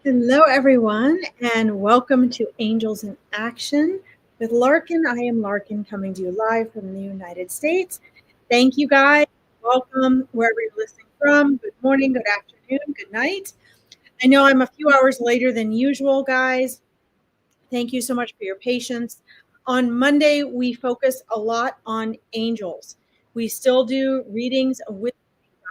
Hello, everyone, and welcome to Angels in Action with Larkin. I am Larkin coming to you live from the United States. Thank you, guys. Welcome wherever you're listening from. Good morning, good afternoon, good night. I know I'm a few hours later than usual, guys. Thank you so much for your patience. On Monday, we focus a lot on angels. We still do readings with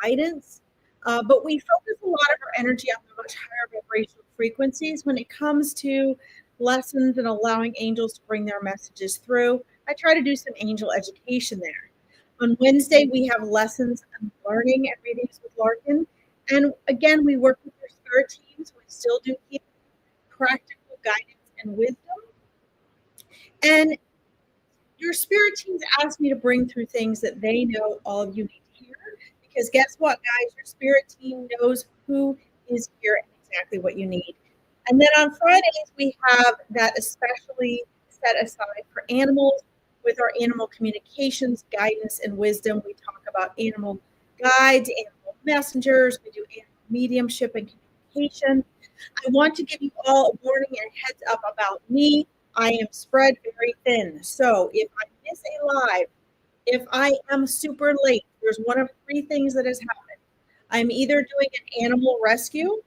guidance, but we focus a lot of our energy on the much higher vibrational frequencies when it comes to lessons and allowing angels to bring their messages through. I try to do some angel education there. On Wednesday, we have lessons on learning and readings with Larkin. And again, we work with your spirit teams. We still do keep practical guidance and wisdom. And your spirit teams ask me to bring through things that they know all of you need to hear. Because guess what, guys? Your spirit team knows who is here and exactly what you need. And then on Fridays, we have that especially set aside for animals with our animal communications, guidance, and wisdom. We talk about animal guides, animal messengers. We do animal mediumship and communication. I want to give you all a warning and a heads up about me. I am spread very thin. So if I miss a live, if I am super late, there's one of three things that has happened. I'm either doing an animal rescue,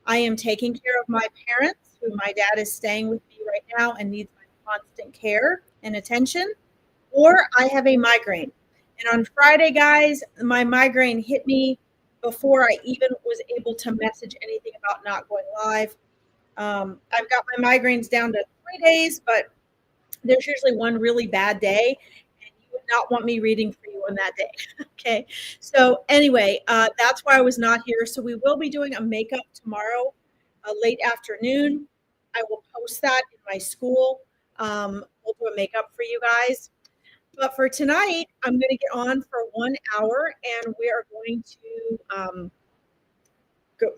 I am taking care of my parents, who my dad is staying with me right now and needs my constant care and attention, or I have a migraine. And on Friday, guys, my migraine hit me before I even was able to message anything about not going live. I've got my migraines down to 3 days, but there's usually one really bad day, and you would not want me reading for you on that day. Okay. So, anyway, that's why I was not here. So, we will be doing a makeup tomorrow, late afternoon. I will post that in my school. We'll do a makeup for you guys. But for tonight, I'm going to get on for 1 hour and we are going to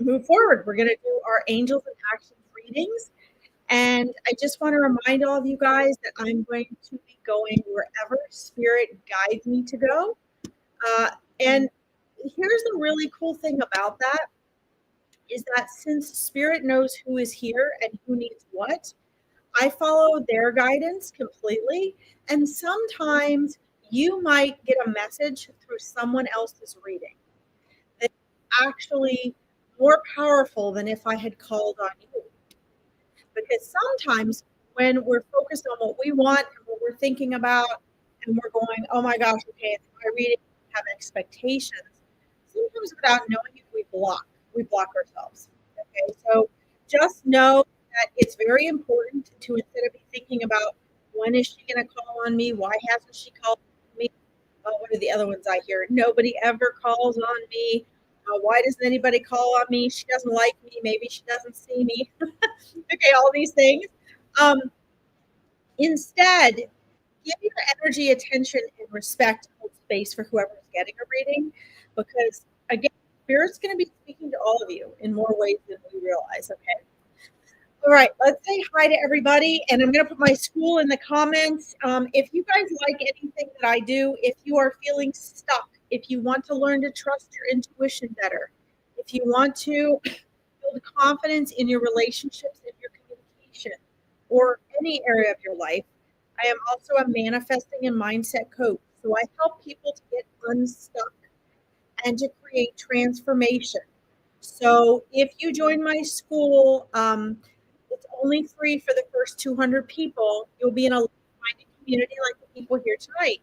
move forward. We're going to do our Angels in Action readings. And I just want to remind all of you guys that I'm going to be going wherever spirit guides me to go. And here's the really cool thing about that is that since spirit knows who is here and who needs what, I follow their guidance completely. And sometimes you might get a message through someone else's reading that's actually more powerful than if I had called on you. Because sometimes when we're focused on what we want and what we're thinking about, and we're going, oh my gosh, okay, it's my reading, we have expectations. Sometimes without knowing it, we block ourselves. Okay, so just know that it's very important to instead of be thinking about when is she going to call on me, why hasn't she called on me? What are the other ones I hear? Nobody ever calls on me. Why doesn't anybody call on me? She doesn't like me. Maybe she doesn't see me. Okay, all these things. Um, Instead, give your energy, attention, and respect, hold space for whoever's getting a reading, because again, Spirit's going to be speaking to all of you in more ways than we realize. Okay. All right, let's say hi to everybody, and I'm going to put my school in the comments. If you guys like anything that I do, if you are feeling stuck, if you want to learn to trust your intuition better, if you want to build confidence in your relationships and your communication, or any area of your life, I am also a manifesting and mindset coach. So I help people to get unstuck and to create transformation. So if you join my school, it's only free for the first 200 people. You'll be in a like-minded community like the people here tonight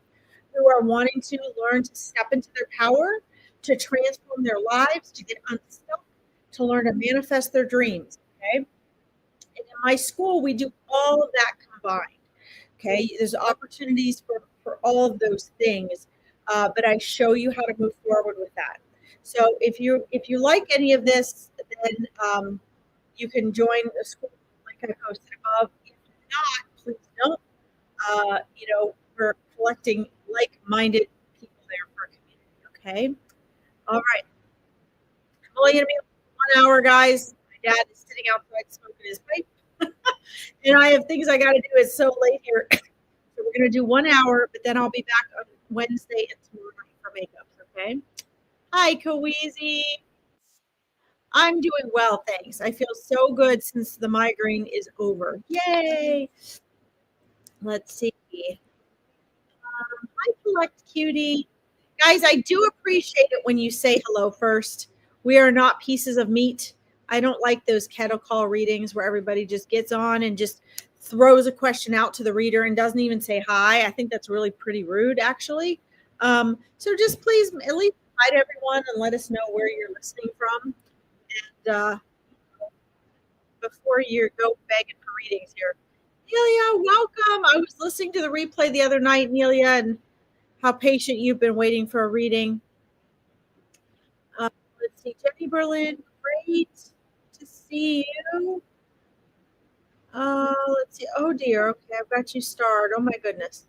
who are wanting to learn to step into their power, to transform their lives, to get unstuck, to learn to manifest their dreams. Okay. And in my school, we do all of that combined. Okay. There's opportunities for all of those things, but I show you how to move forward with that. So if you like any of this, then you can join the school like I posted above. If not, please don't. We're collecting like-minded people there for a community. Okay. All right. I'm only going to be 1 hour, guys. My dad is sitting outside smoking his pipe, and I have things I got to do. It's so late here, so we're going to do 1 hour, but then I'll be back on Wednesday and tomorrow night for makeups. Okay. Hi, Kaweezy. I'm doing well, thanks. I feel so good since the migraine is over. Yay! Let's see. Hi, Collect Cutie. Guys, I do appreciate it when you say hello first. We are not pieces of meat. I don't like those kettle call readings where everybody just gets on and just throws a question out to the reader and doesn't even say hi. I think that's really pretty rude, actually. So just please at least hi to everyone and let us know where you're listening from. And before you go begging for readings here. Nelia, welcome. I was listening to the replay the other night, Nelia, and how patient you've been waiting for a reading. Let's see, Jenny Berlin, great to see you. Let's see. Oh dear. Okay, I've got you starred. Oh my goodness.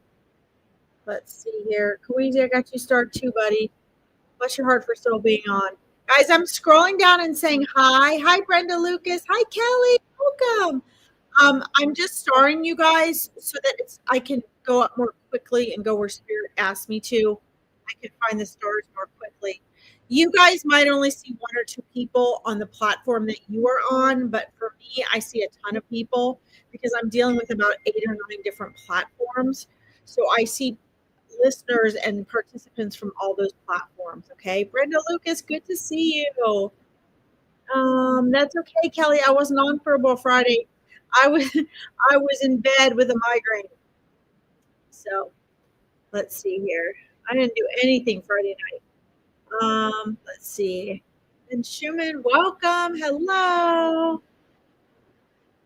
Let's see here. Kawezi, I got you starred too, buddy. Bless your heart for still being on. Guys, I'm scrolling down and saying hi. Hi, Brenda Lucas. Hi, Kelly. Welcome. I'm just starring you guys so that I can go up more quickly and go where Spirit asked me to. I can find the stars more quickly. You guys might only see one or two people on the platform that you are on, but for me, I see a ton of people because I'm dealing with about 8 or 9 different platforms. So I see listeners and participants from all those platforms. Okay, Brenda Lucas, good to see you. That's okay, Kelly. I wasn't on Furball Friday. I was I was in bed with a migraine. So let's see here. I didn't do anything Friday night. Let's see. And Schumann, welcome. Hello.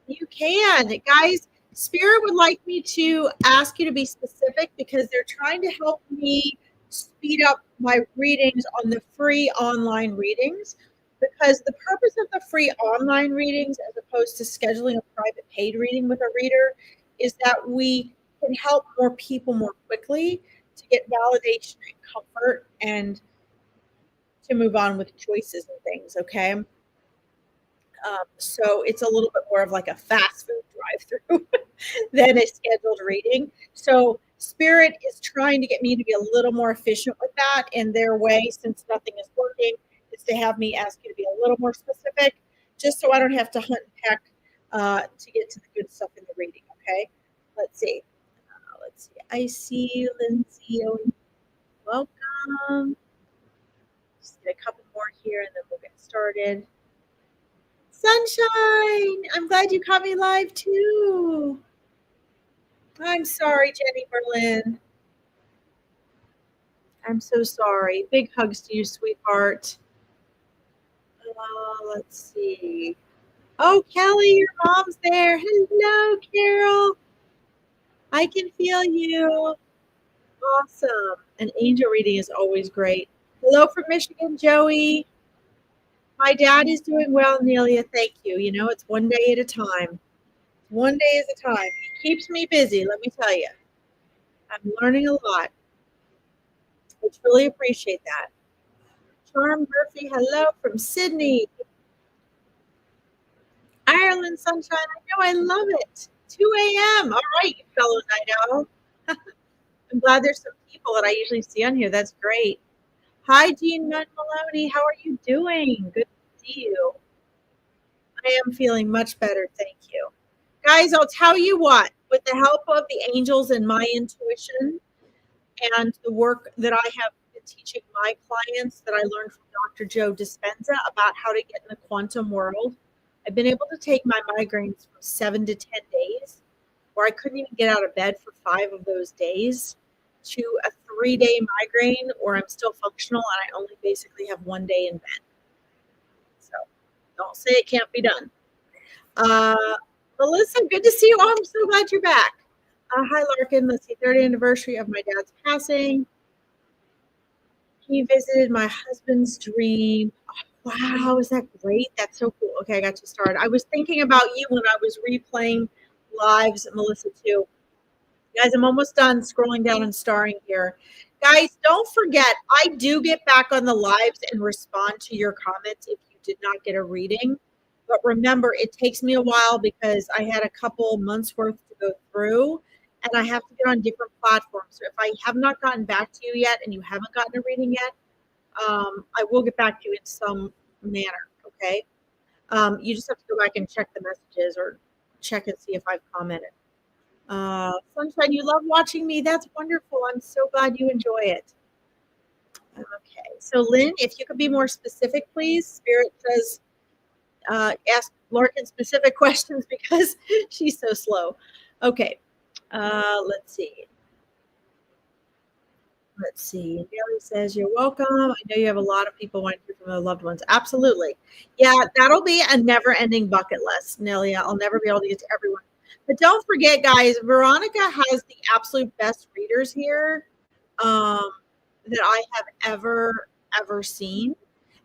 You can. Guys, Spirit would like me to ask you to be specific because they're trying to help me speed up my readings on the free online readings. Because the purpose of the free online readings, as opposed to scheduling a private paid reading with a reader, is that we can help more people more quickly to get validation and comfort and to move on with choices and things. Okay. So it's a little bit more of like a fast food drive-through than a scheduled reading. So Spirit is trying to get me to be a little more efficient with that. And their way, since nothing is working, is to have me ask you to be a little more specific, just so I don't have to hunt and peck to get to the good stuff in the reading. Okay. Let's see. I see Lindsay. Welcome. Just get a couple more here and then we'll get started. Sunshine, I'm glad you caught me live too. I'm sorry, Jenny Berlin. I'm so sorry. Big hugs to you, sweetheart. Let's see. Oh, Kelly, your mom's there. Hello, Carol. I can feel you. Awesome. An angel reading is always great. Hello from Michigan, Joey. My dad is doing well, Nelia. Thank you. You know, it's one day at a time. One day at a time. He keeps me busy, let me tell you. I'm learning a lot. I truly appreciate that. Charm Murphy, hello from Sydney. Ireland Sunshine, I know, I love it. 2 a.m. All right, you fellows I know. I'm glad there's some people that I usually see on here. That's great. Hi, Jean Maloney. How are you doing? Good to see you. I am feeling much better. Thank you. Guys, I'll tell you what, with the help of the angels and my intuition and the work that I have been teaching my clients that I learned from Dr. Joe Dispenza about how to get in the quantum world, I've been able to take my migraines from 7 to 10 days, where I couldn't even get out of bed for 5 of those days, to a 3-day migraine where I'm still functional and I only basically have 1 day in bed. So don't say it can't be done. Melissa, good to see you. Oh, I'm so glad you're back. Hi, Larkin. Let's see, 30th anniversary of my dad's passing. He visited my husband's dream. Oh, wow, is that great? That's so cool. Okay, I got you started. I was thinking about you when I was replaying lives, Melissa, too. Guys, I'm almost done scrolling down and starring here. Guys, don't forget, I do get back on the lives and respond to your comments if you did not get a reading. But remember, it takes me a while because I had a couple months worth to go through and I have to get on different platforms. So if I have not gotten back to you yet and you haven't gotten a reading yet, I will get back to you in some manner. Okay. You just have to go back and check the messages or check and see if I've commented. Sunshine, you love watching me. That's wonderful. I'm so glad you enjoy it. Okay, so Lynn, if you could be more specific, please. Spirit says ask Larkin specific questions because she's so slow. Okay, let's see. Let's see. Nellie says, you're welcome. I know you have a lot of people wanting to hear from their loved ones. Absolutely. Yeah, that'll be a never ending bucket list, Nellie. I'll never be able to get to everyone. But don't forget, guys, Veronica has the absolute best readers here that I have ever seen.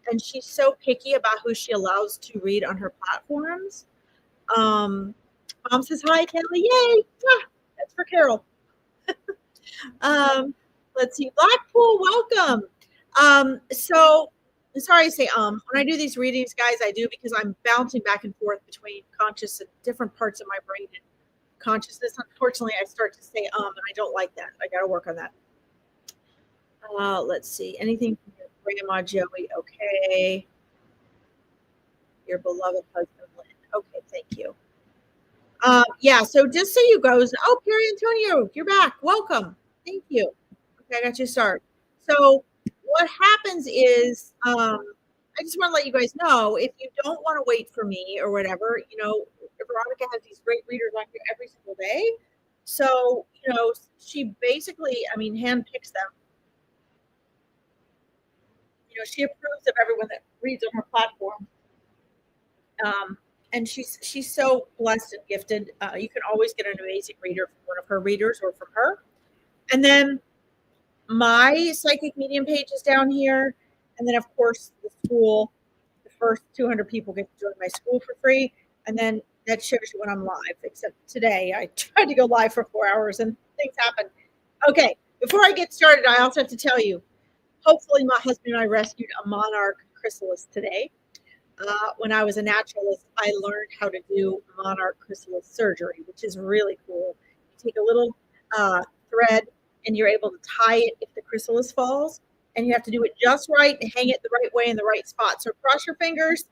And she's so picky about who she allows to read on her platforms. Mom says, hi, Kelly. Yay. Ah, that's for Carol. Let's see. Blackpool, welcome. So sorry I say when I do these readings, guys, I do because I'm bouncing back and forth between conscious and different parts of my brain and consciousness. Unfortunately, I start to say and I don't like that. I got to work on that. Let's see. Anything from your grandma, Joey? Okay. Your beloved husband, Lynn. Okay, thank you. Yeah, so just so you guys, Pierre Antonio, you're back. Welcome. Thank you. Okay, I got you started. So what happens is, I just want to let you guys know, if you don't want to wait for me or whatever, Veronica has these great readers on here every single day. So, she basically, handpicks them. She approves of everyone that reads on her platform. And she's so blessed and gifted. You can always get an amazing reader from one of her readers or from her. And then my psychic medium page is down here. And then, of course, the school, the first 200 people get to join my school for free. And then that shows you when I'm live, except today I tried to go live for 4 hours and things happen. Okay, before I get started, I also have to tell you, hopefully my husband and I rescued a monarch chrysalis today. When I was a naturalist, I learned how to do monarch chrysalis surgery, which is really cool. You take a little thread and you're able to tie it if the chrysalis falls, and you have to do it just right and hang it the right way in the right spot. So cross your fingers.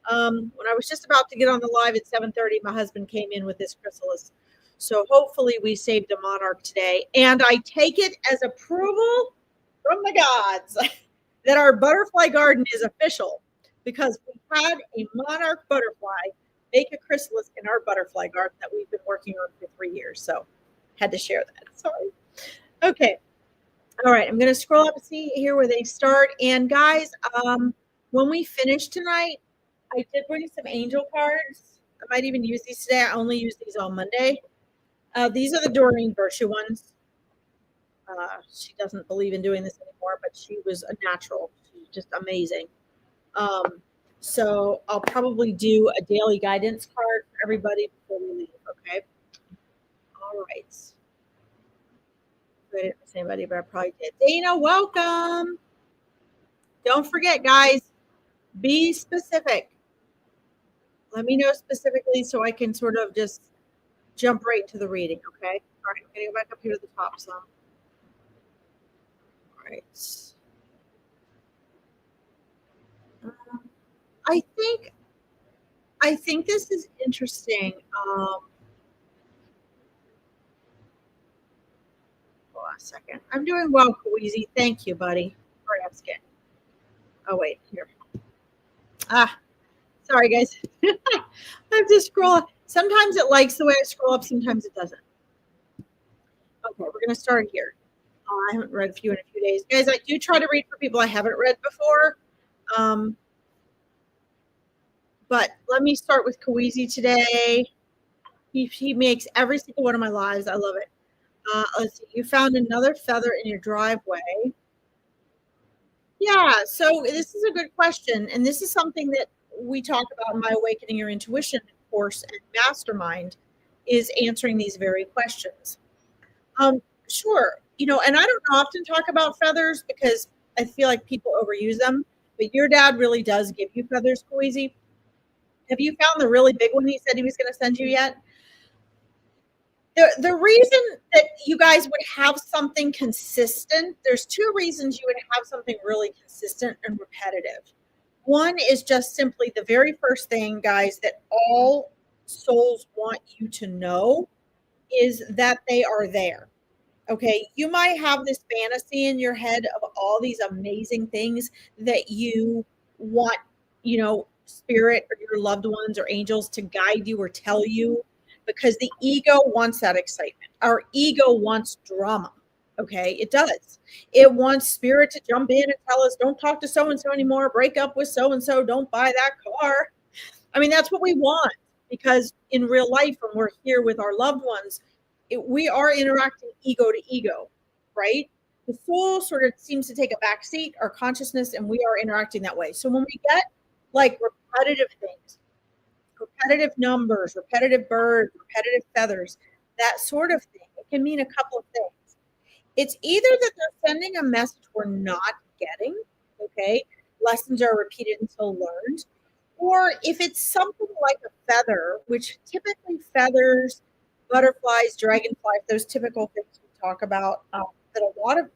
When I was just about to get on the live at 7:30, my husband came in with this chrysalis. So hopefully we saved a monarch today. And I take it as approval from the gods that our butterfly garden is official, because we had a monarch butterfly make a chrysalis in our butterfly garden that we've been working on for 3 years. So had to share that. Sorry. Okay. All right. I'm going to scroll up and see here where they start. And guys, when we finish tonight, I did bring some angel cards. I might even use these today. I only use these on Monday. These are the Doreen Virtue ones. She doesn't believe in doing this anymore, but she was a natural. She's just amazing. So I'll probably do a daily guidance card for everybody before we leave. Okay. All right. I didn't miss anybody, but I probably did. Dana, welcome. Don't forget, guys, be specific. Let me know specifically so I can sort of just jump right to the reading. Okay. All right. I'm going to go back up here to the top some. All right. I think this is interesting. Hold on a second. I'm doing well, Kweezy. Thank you, buddy, for asking. Oh, wait, here. Sorry, guys. I'm just scrolling. Sometimes it likes the way I scroll up, sometimes it doesn't. Okay, we're going to start here. I haven't read a few in a few days. Guys, I do try to read for people I haven't read before. But let me start with Kweezy today. He makes every single one of my lives. I love it. Let's see. You found another feather in your driveway. Yeah, so this is a good question. And this is something that we talk about in my Awakening Your Intuition course and mastermind, is answering these very questions. Sure. And I don't often talk about feathers because I feel like people overuse them. But your dad really does give you feathers, Kweezy. Have you found the really big one he said he was going to send you yet? The reason that you guys would have something consistent, there's two reasons you would have something really consistent and repetitive. One is just simply the very first thing, guys, that all souls want you to know is that they are there. Okay, you might have this fantasy in your head of all these amazing things that you want, spirit or your loved ones or angels to guide you or tell you, because the ego wants that excitement. Our ego wants drama. Okay, it does. It wants spirit to jump in and tell us, don't talk to so and so anymore, break up with so and so, don't buy that car. I mean, that's what we want, because in real life, when we're here with our loved ones, we are interacting ego to ego, right? The soul sort of seems to take a back seat, our consciousness, and we are interacting that way. So when we get like repetitive things, repetitive numbers, repetitive birds, repetitive feathers, that sort of thing, it can mean a couple of things. It's either that they're sending a message we're not getting, okay? Lessons are repeated until learned. Or if it's something like a feather, which typically feathers, butterflies, dragonflies, those typical things we talk about, that a lot of,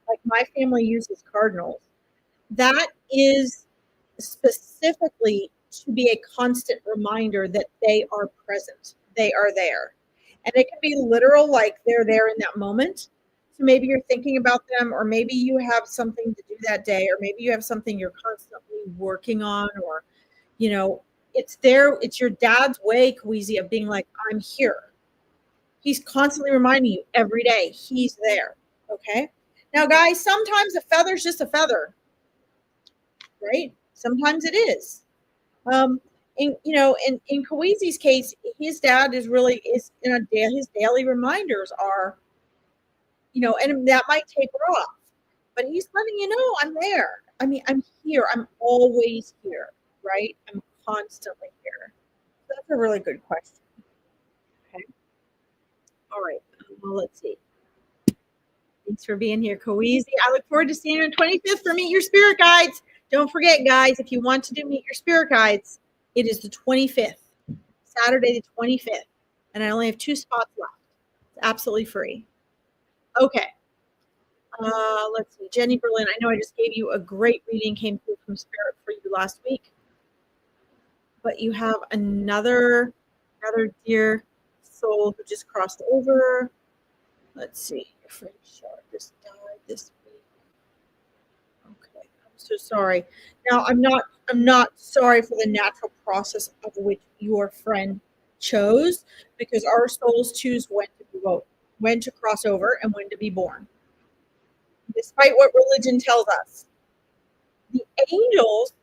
like my family uses cardinals, that is specifically to be a constant reminder that they are present, they are there. And it can be literal, like they're there in that moment. So maybe you're thinking about them, or maybe you have something to do that day, or maybe you have something you're constantly working on, or, it's there. It's your dad's way, Kawezi, of being like, I'm here. He's constantly reminding you every day he's there. Okay. Now, guys, sometimes a feather's just a feather, right? Sometimes it is. In Kawezi's case, his dad is his daily reminders are, and that might taper off, but he's letting you know I'm there. I mean, I'm here. I'm always here, right? I'm constantly here. That's a really good question. Okay. All right. Well, let's see. Thanks for being here, Kawezi. I look forward to seeing you on 25th for Meet Your Spirit Guides. Don't forget, guys, if you want to do Meet Your Spirit Guides, it is the 25th, Saturday the 25th, and I only have 2 spots left. It's absolutely free. Okay. Let's see. Jenny Berlin, I know I just gave you a great reading, came through from Spirit for you last week, but you have another dear soul who just crossed over. Let's see. Your friend Char just died this week. Okay, I'm so sorry. Now I'm not sorry for the natural process of which your friend chose, because our souls choose when to cross over and when to be born. Despite what religion tells us. The angels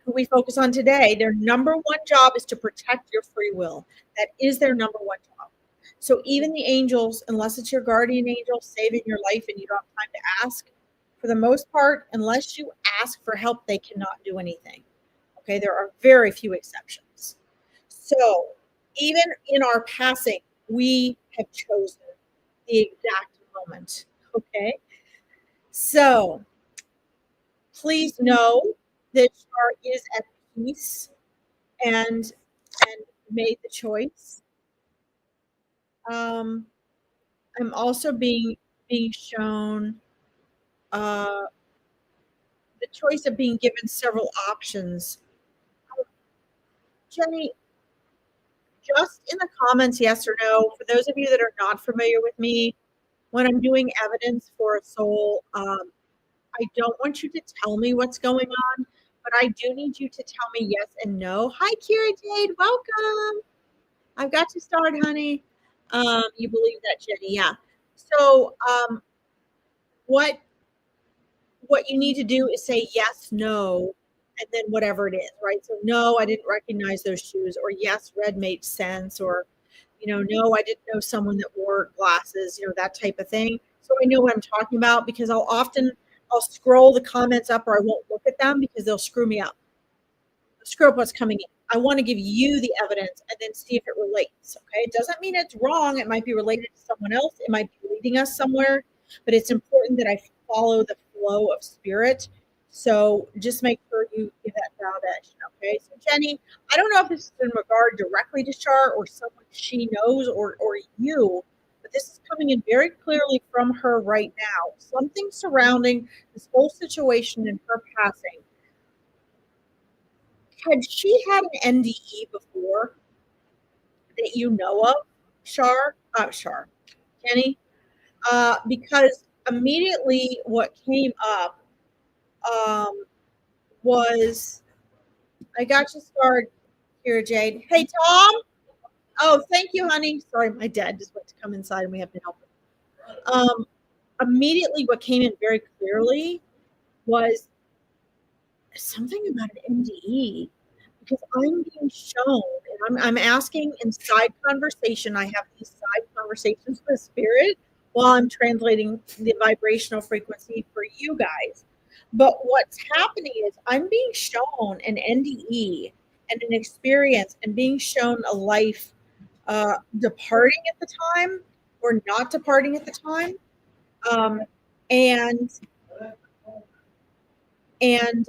who we focus on today, their number one job is to protect your free will. That is their number one job. So even the angels, unless it's your guardian angel saving your life and you don't have time to ask, for the most part, unless you ask for help, they cannot do anything. Okay, there are very few exceptions. So even in our passing, we have chosen the exact moment. Okay, so please know that Char is at peace and made the choice. I'm also being shown the choice of being given several options. Jenny, just in the comments, yes or no, for those of you that are not familiar with me, when I'm doing evidence for a soul, I don't want you to tell me what's going on, but I do need you to tell me yes and no. Hi, Kira Jade, welcome. I've got to start, honey. You believe that, Jenny? Yeah. So, what you need to do is say yes, no, and then whatever it is, right? So, no, I didn't recognize those shoes, or yes, red made sense, or no, I didn't know someone that wore glasses, that type of thing. So I know what I'm talking about, because I'll scroll the comments up, or I won't look at them because they'll screw me up. Screw up what's coming in. I want to give you the evidence and then see if it relates. Okay. It doesn't mean it's wrong. It might be related to someone else. It might be leading us somewhere, but it's important that I follow the flow of spirit. So just make sure you give that validation. Okay. So Jenny, I don't know if this is in regard directly to Char or someone she knows, or you, but this is coming in very clearly from her right now. Something surrounding this whole situation and her passing. Had she had an NDE before that you know of, Jenny? Because immediately what came up um, was I got you started here, Jade. Hey, Tom. Oh, thank you, honey. Sorry, my dad just went to come inside and we have to help him. Immediately, what came in very clearly was something about an NDE because I'm being shown, and I'm asking in side conversation. I have these side conversations with spirit while I'm translating the vibrational frequency for you guys. But what's happening is I'm being shown an NDE and an experience and being shown a life departing at the time or not departing at the time. Um, and and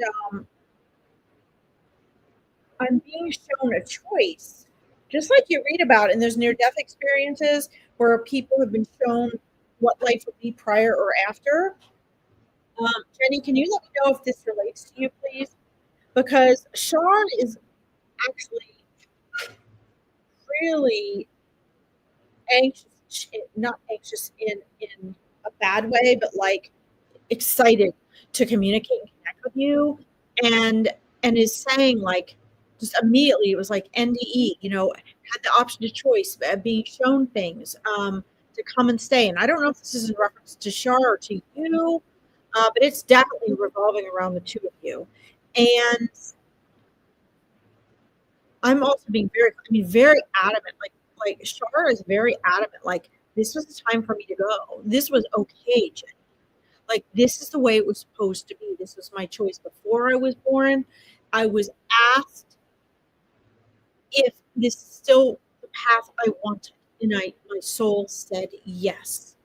I'm being shown a choice, just like you read about in those near-death experiences where people have been shown what life would be prior or after. Jenny, can you let me know if this relates to you, please? Because Sean is actually really anxious, not anxious in a bad way, but like excited to communicate and connect with you, and is saying like just immediately it was like NDE, had the option of choice, being shown things to come and stay. And I don't know if this is in reference to Shar or to you, but it's definitely revolving around the two of you. And I'm also being very adamant. Like Shar is very adamant. Like this was the time for me to go. This was okay, Jen. Like this is the way it was supposed to be. This was my choice before I was born. I was asked if this is still the path I wanted, and my soul said yes.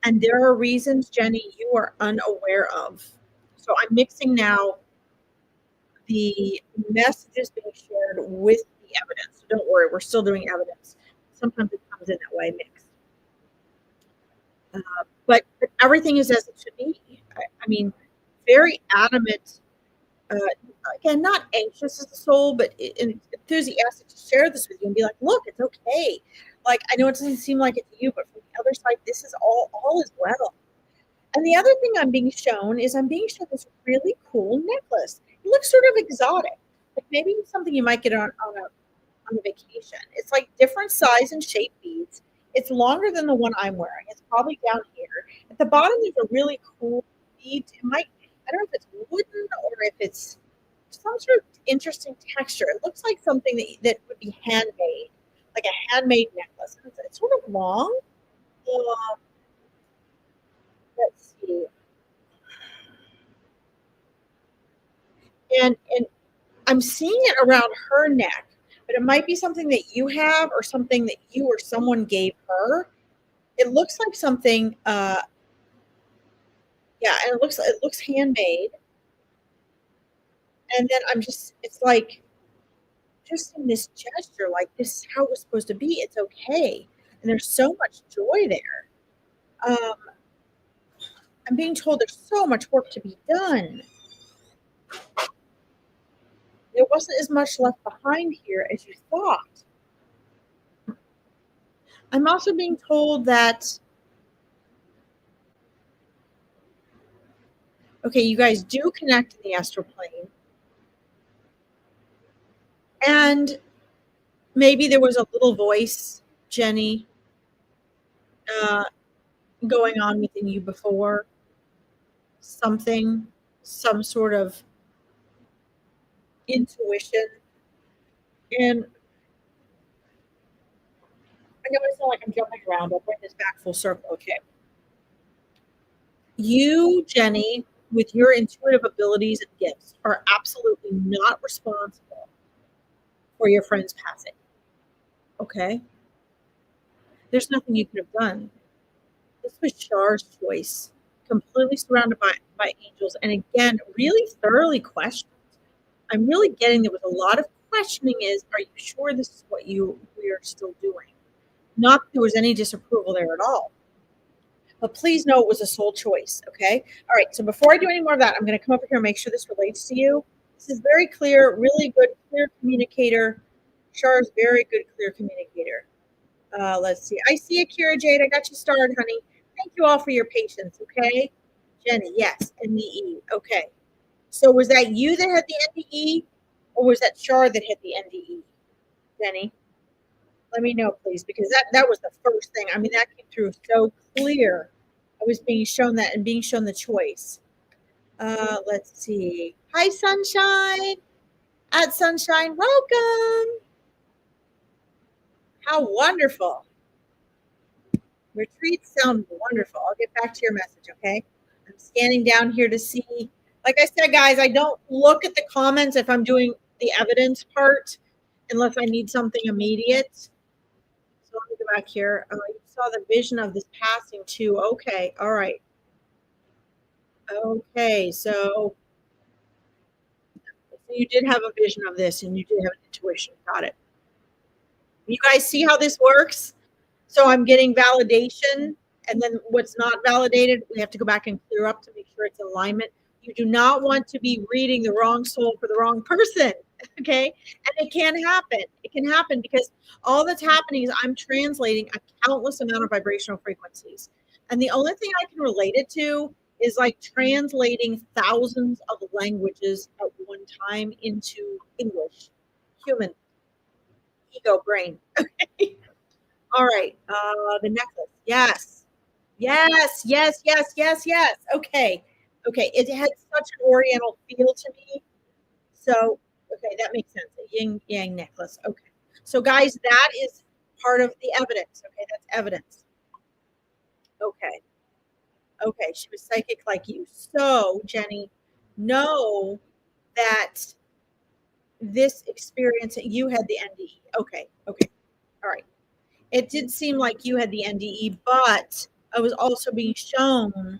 And there are reasons, Jenny, you are unaware of. So I'm mixing now the messages being shared with the evidence. So don't worry, we're still doing evidence. Sometimes it comes in that way mixed. But everything is as it should be. I mean, very adamant. Again, not anxious as a soul, but enthusiastic to share this with you and be like, look, it's okay. Like, I know it doesn't seem like it to you, but from the other side, this is all is well. And the other thing I'm being shown this really cool necklace. It looks sort of exotic, like maybe something you might get on a vacation. It's like different size and shape beads. It's longer than the one I'm wearing. It's probably down here. At the bottom, there's a really cool bead. I don't know if it's wooden or if it's some sort of interesting texture. It looks like something that would be handmade, like a handmade necklace. It's sort of long. Let's see. And I'm seeing it around her neck, but it might be something that you have or something that you or someone gave her. It looks like something, and it looks handmade. And then it's like, just in this gesture, like this is how it was supposed to be. It's okay. And there's so much joy there. I'm being told there's so much work to be done. There wasn't as much left behind here as you thought. I'm also being told that, okay, you guys do connect in the astral plane. And maybe there was a little voice, Jenny, going on within you before. Some sort of intuition. And I know it's not like I'm jumping around. I'll bring this back full circle. Okay. You, Jenny, with your intuitive abilities and gifts, are absolutely not responsible for your friend's passing. Okay? There's nothing you could have done. This was Shar's choice, completely surrounded by angels, and again, really thoroughly questioned. I'm really getting there was a lot of questioning are you sure this is what we are still doing? Not that there was any disapproval there at all. But please know it was a soul choice, okay? All right, so before I do any more of that, I'm going to come over here and make sure this relates to you. This is very clear, really good, clear communicator. Shar is very good, clear communicator. Let's see. I see Akira Jade. I got you started, honey. Thank you all for your patience, okay? Jenny, yes, NDE. Okay. So was that you that had the NDE, or was that Shar that had the NDE? Jenny, let me know, please, because that was the first thing. I mean, that came through so clear. I was being shown that and being shown the choice. Let's see. Hi, Sunshine. At Sunshine, welcome. How wonderful. Retreats sound wonderful. I'll get back to your message, okay? I'm scanning down here to see. Like I said, guys, I don't look at the comments if I'm doing the evidence part unless I need something immediate. So let me go back here. Oh, you saw the vision of this passing too. Okay, all right. Okay, so you did have a vision of this and you did have an intuition. Got it. You guys see how this works? So I'm getting validation, and then what's not validated, we have to go back and clear up to make sure it's alignment. You do not want to be reading the wrong soul for the wrong person, okay? And it can happen. It can happen because all that's happening is I'm translating a countless amount of vibrational frequencies. And the only thing I can relate it to is like translating thousands of languages at one time into English, human, ego, brain, okay? All right. The necklace. Yes. Yes. Yes. Yes. Yes. Yes. Okay. Okay. It had such an oriental feel to me. So, okay, that makes sense. A yin yang necklace. Okay. So, guys, that is part of the evidence. Okay. That's evidence. Okay. Okay. She was psychic like you. So, Jenny, know that this experience, you had the NDE. Okay. Okay. All right. It did seem like you had the NDE, but I was also being shown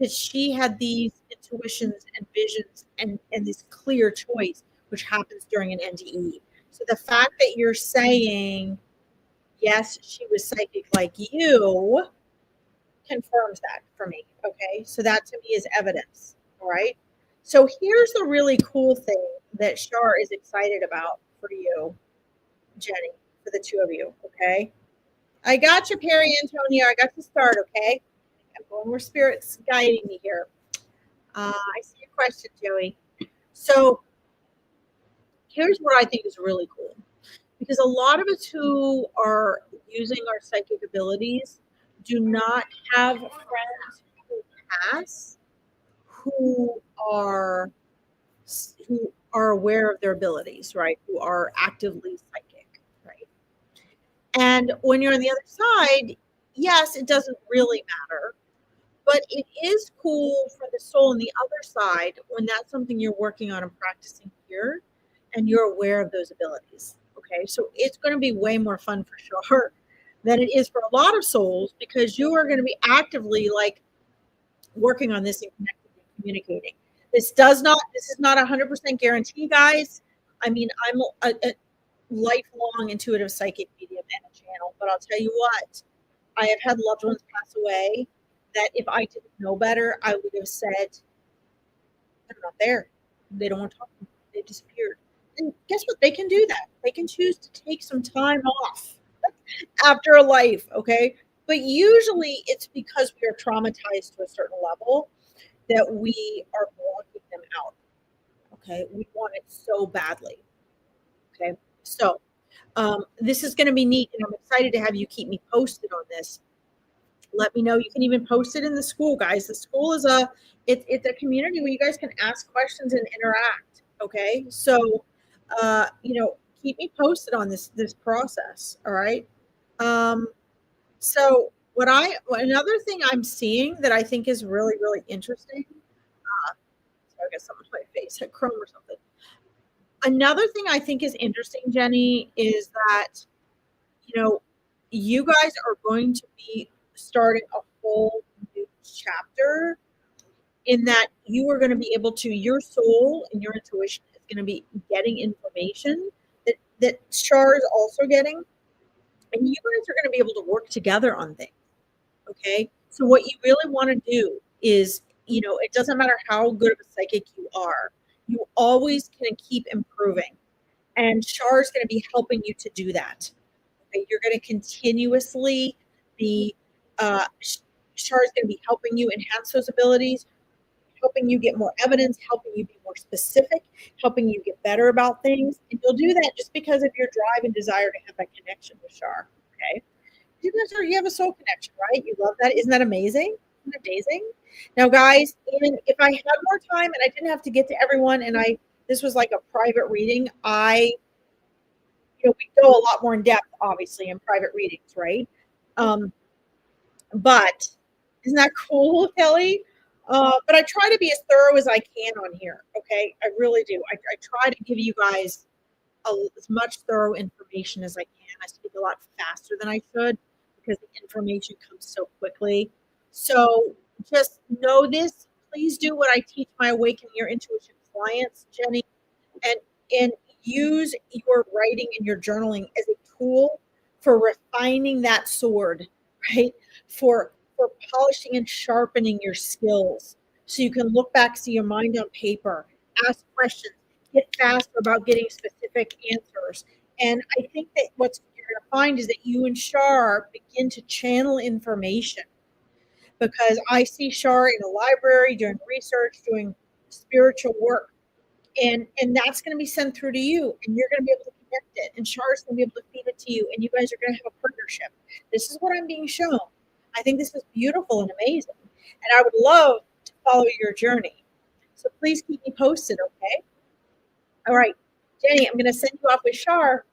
that she had these intuitions and visions and this clear choice, which happens during an NDE. So the fact that you're saying, yes, she was psychic like you, confirms that for me. Okay. So that to me is evidence. All right. So here's the really cool thing that Shar is excited about for you, Jenny, for the two of you. Okay. I got you, Perry Antonio. I got to start, okay? I'm going where Spirit's guiding me here. I see your question, Joey. So here's what I think is really cool. Because a lot of us who are using our psychic abilities do not have friends who pass who are aware of their abilities, right? Who are actively psychic, right? And when you're on the other side, yes, it doesn't really matter. But it is cool for the soul on the other side when that's something you're working on and practicing here and you're aware of those abilities. Okay. So it's going to be way more fun for sure than it is for a lot of souls because you are going to be actively like working on this and connecting and communicating. This is not 100% guarantee, guys. I mean, I'm a lifelong intuitive psychic medium and a channel, but I'll tell you what, I have had loved ones pass away that if I didn't know better, I would have said, they're not there. They don't want to talk to me. They disappeared. And guess what? They can do that. They can choose to take some time off after a life, okay? But usually it's because we are traumatized to a certain level that we are blocking them out, okay? We want it so badly, okay? So this is going to be neat, and I'm excited to have you keep me posted on this. Let me know. You can even post it in the school, guys. The school is it's a community where you guys can ask questions and interact. Okay, so keep me posted on this process. All right. So another thing I'm seeing that I think is really really interesting. I got something on my face, a Chrome or something. Another thing I think is interesting, Jenny, is that you guys are going to be starting a whole new chapter in that you are going to be able to, your soul and your intuition is going to be getting information that Shar is also getting, and you guys are going to be able to work together on things. Okay, so what you really want to do is, it doesn't matter how good of a psychic you are, You always can keep improving. And Shar is going to be helping you to do that. Okay? You're going to continuously be, Shar is going to be helping you enhance those abilities, helping you get more evidence, helping you be more specific, helping you get better about things. And you'll do that just because of your drive and desire to have that connection with Shar. Okay. You have a soul connection, right? You love that. Isn't that amazing? Isn't it amazing? Now, guys, even if I had more time and I didn't have to get to everyone and this was like a private reading, we go a lot more in depth, obviously, in private readings, right? But isn't that cool, Kelly? But I try to be as thorough as I can on here. Okay, I really do. I try to give you guys as much thorough information as I can. I speak a lot faster than I should because the information comes so quickly. So just know this. Please do what I teach my Awaken Your Intuition clients, Jenny, and use your writing and your journaling as a tool for refining that sword, right? For polishing and sharpening your skills so you can look back, see your mind on paper, ask questions, get faster about getting specific answers. And I think that what you're going to find is that you and Shar begin to channel information, because I see Shar in a library doing research, doing spiritual work, and that's going to be sent through to you, and you're going to be able to connect it, and Char's going to be able to feed it to you, and you guys are going to have a partnership. This is what I'm being shown. I think this is beautiful and amazing, and I would love to follow your journey. So please keep me posted, okay? All right, Jenny, I'm going to send you off with Char.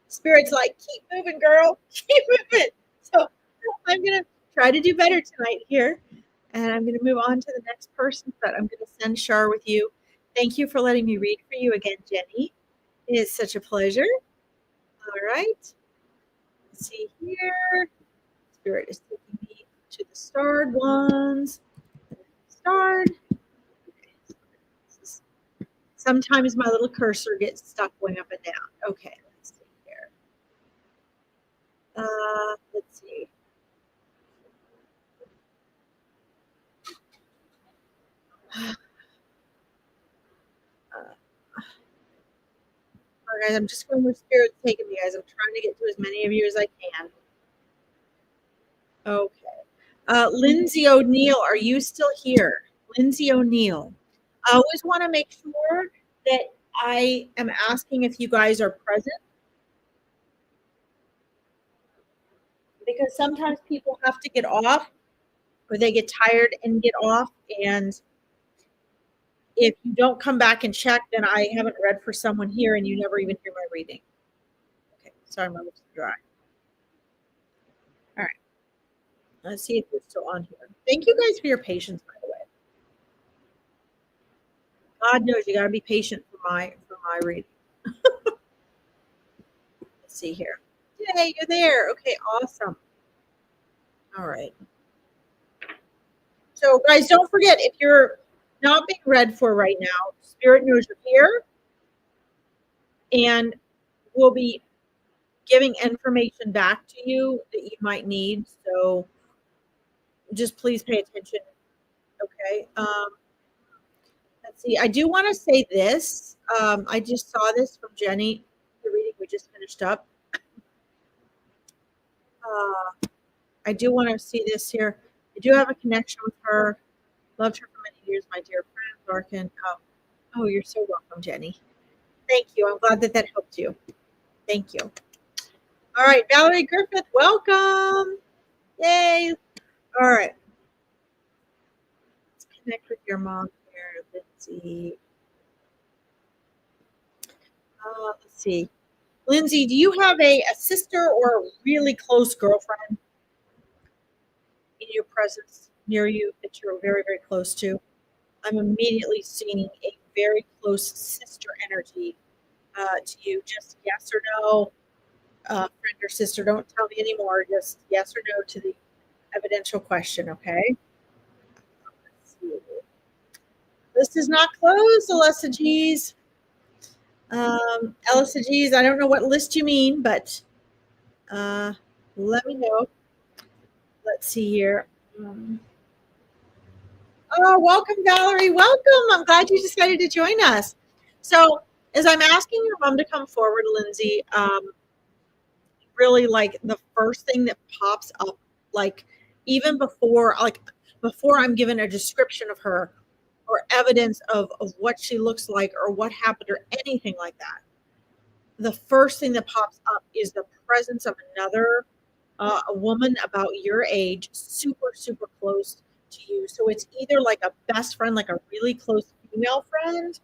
Spirit's like, keep moving, girl. Keep moving. So I'm going to try to do better tonight here, and I'm going to move on to the next person, but I'm going to send Char with you. Thank you for letting me read for you again, Jenny. It is such a pleasure. All right. Let's see here. Spirit is taking me to the starred ones. Starred. Okay. Sometimes my little cursor gets stuck going up and down. Okay, let's see here. Let's see. All right, guys, I'm just going where Spirit's taking me, guys. I'm trying to get to as many of you as I can. Okay. Lindsay O'Neill, are you still here? Lindsay O'Neill. I always want to make sure that I am asking if you guys are present, because sometimes people have to get off or they get tired and get off. And if you don't come back and check, then I haven't read for someone here and you never even hear my reading. Okay, sorry, my lips are dry. All right. Let's see if you're still on here. Thank you guys for your patience, by the way. God knows you got to be patient for my reading. Let's see here. Yay, you're there. Okay, awesome. All right. So, guys, don't forget, if you're not being read for right now, Spirit knows you're here, and we'll be giving information back to you that you might need. So, just please pay attention. Okay. Let's see. I do want to say this. I just saw this from Jenny, the reading we just finished up. I do want to see this here. I do have a connection with her. Loved her for many years, my dear friend, Larkin. Oh, you're so welcome, Jenny. Thank you. I'm glad that helped you. Thank you. All right, Valerie Griffith, welcome. Yay. All right. Let's connect with your mom here. Let's see. Let's see. Lindsay, do you have a sister or a really close girlfriend in your presence near you that you're very, very close to? I'm immediately seeing a very close sister energy to you. Just yes or no, friend or sister. Don't tell me anymore. Just yes or no to the evidential question, okay? Let's see. List is not closed, Alessa G's. Alessa G's, I don't know what list you mean, but let me know. Let's see here. Oh, welcome, Valerie. Welcome. I'm glad you decided to join us. So, as I'm asking your mom to come forward, Lindsay, really like the first thing that pops up, like even before I'm given a description of her or evidence of what she looks like or what happened or anything like that, the first thing that pops up is the presence of another a woman about your age, super, super close to you. So it's either like a best friend, like a really close female friend,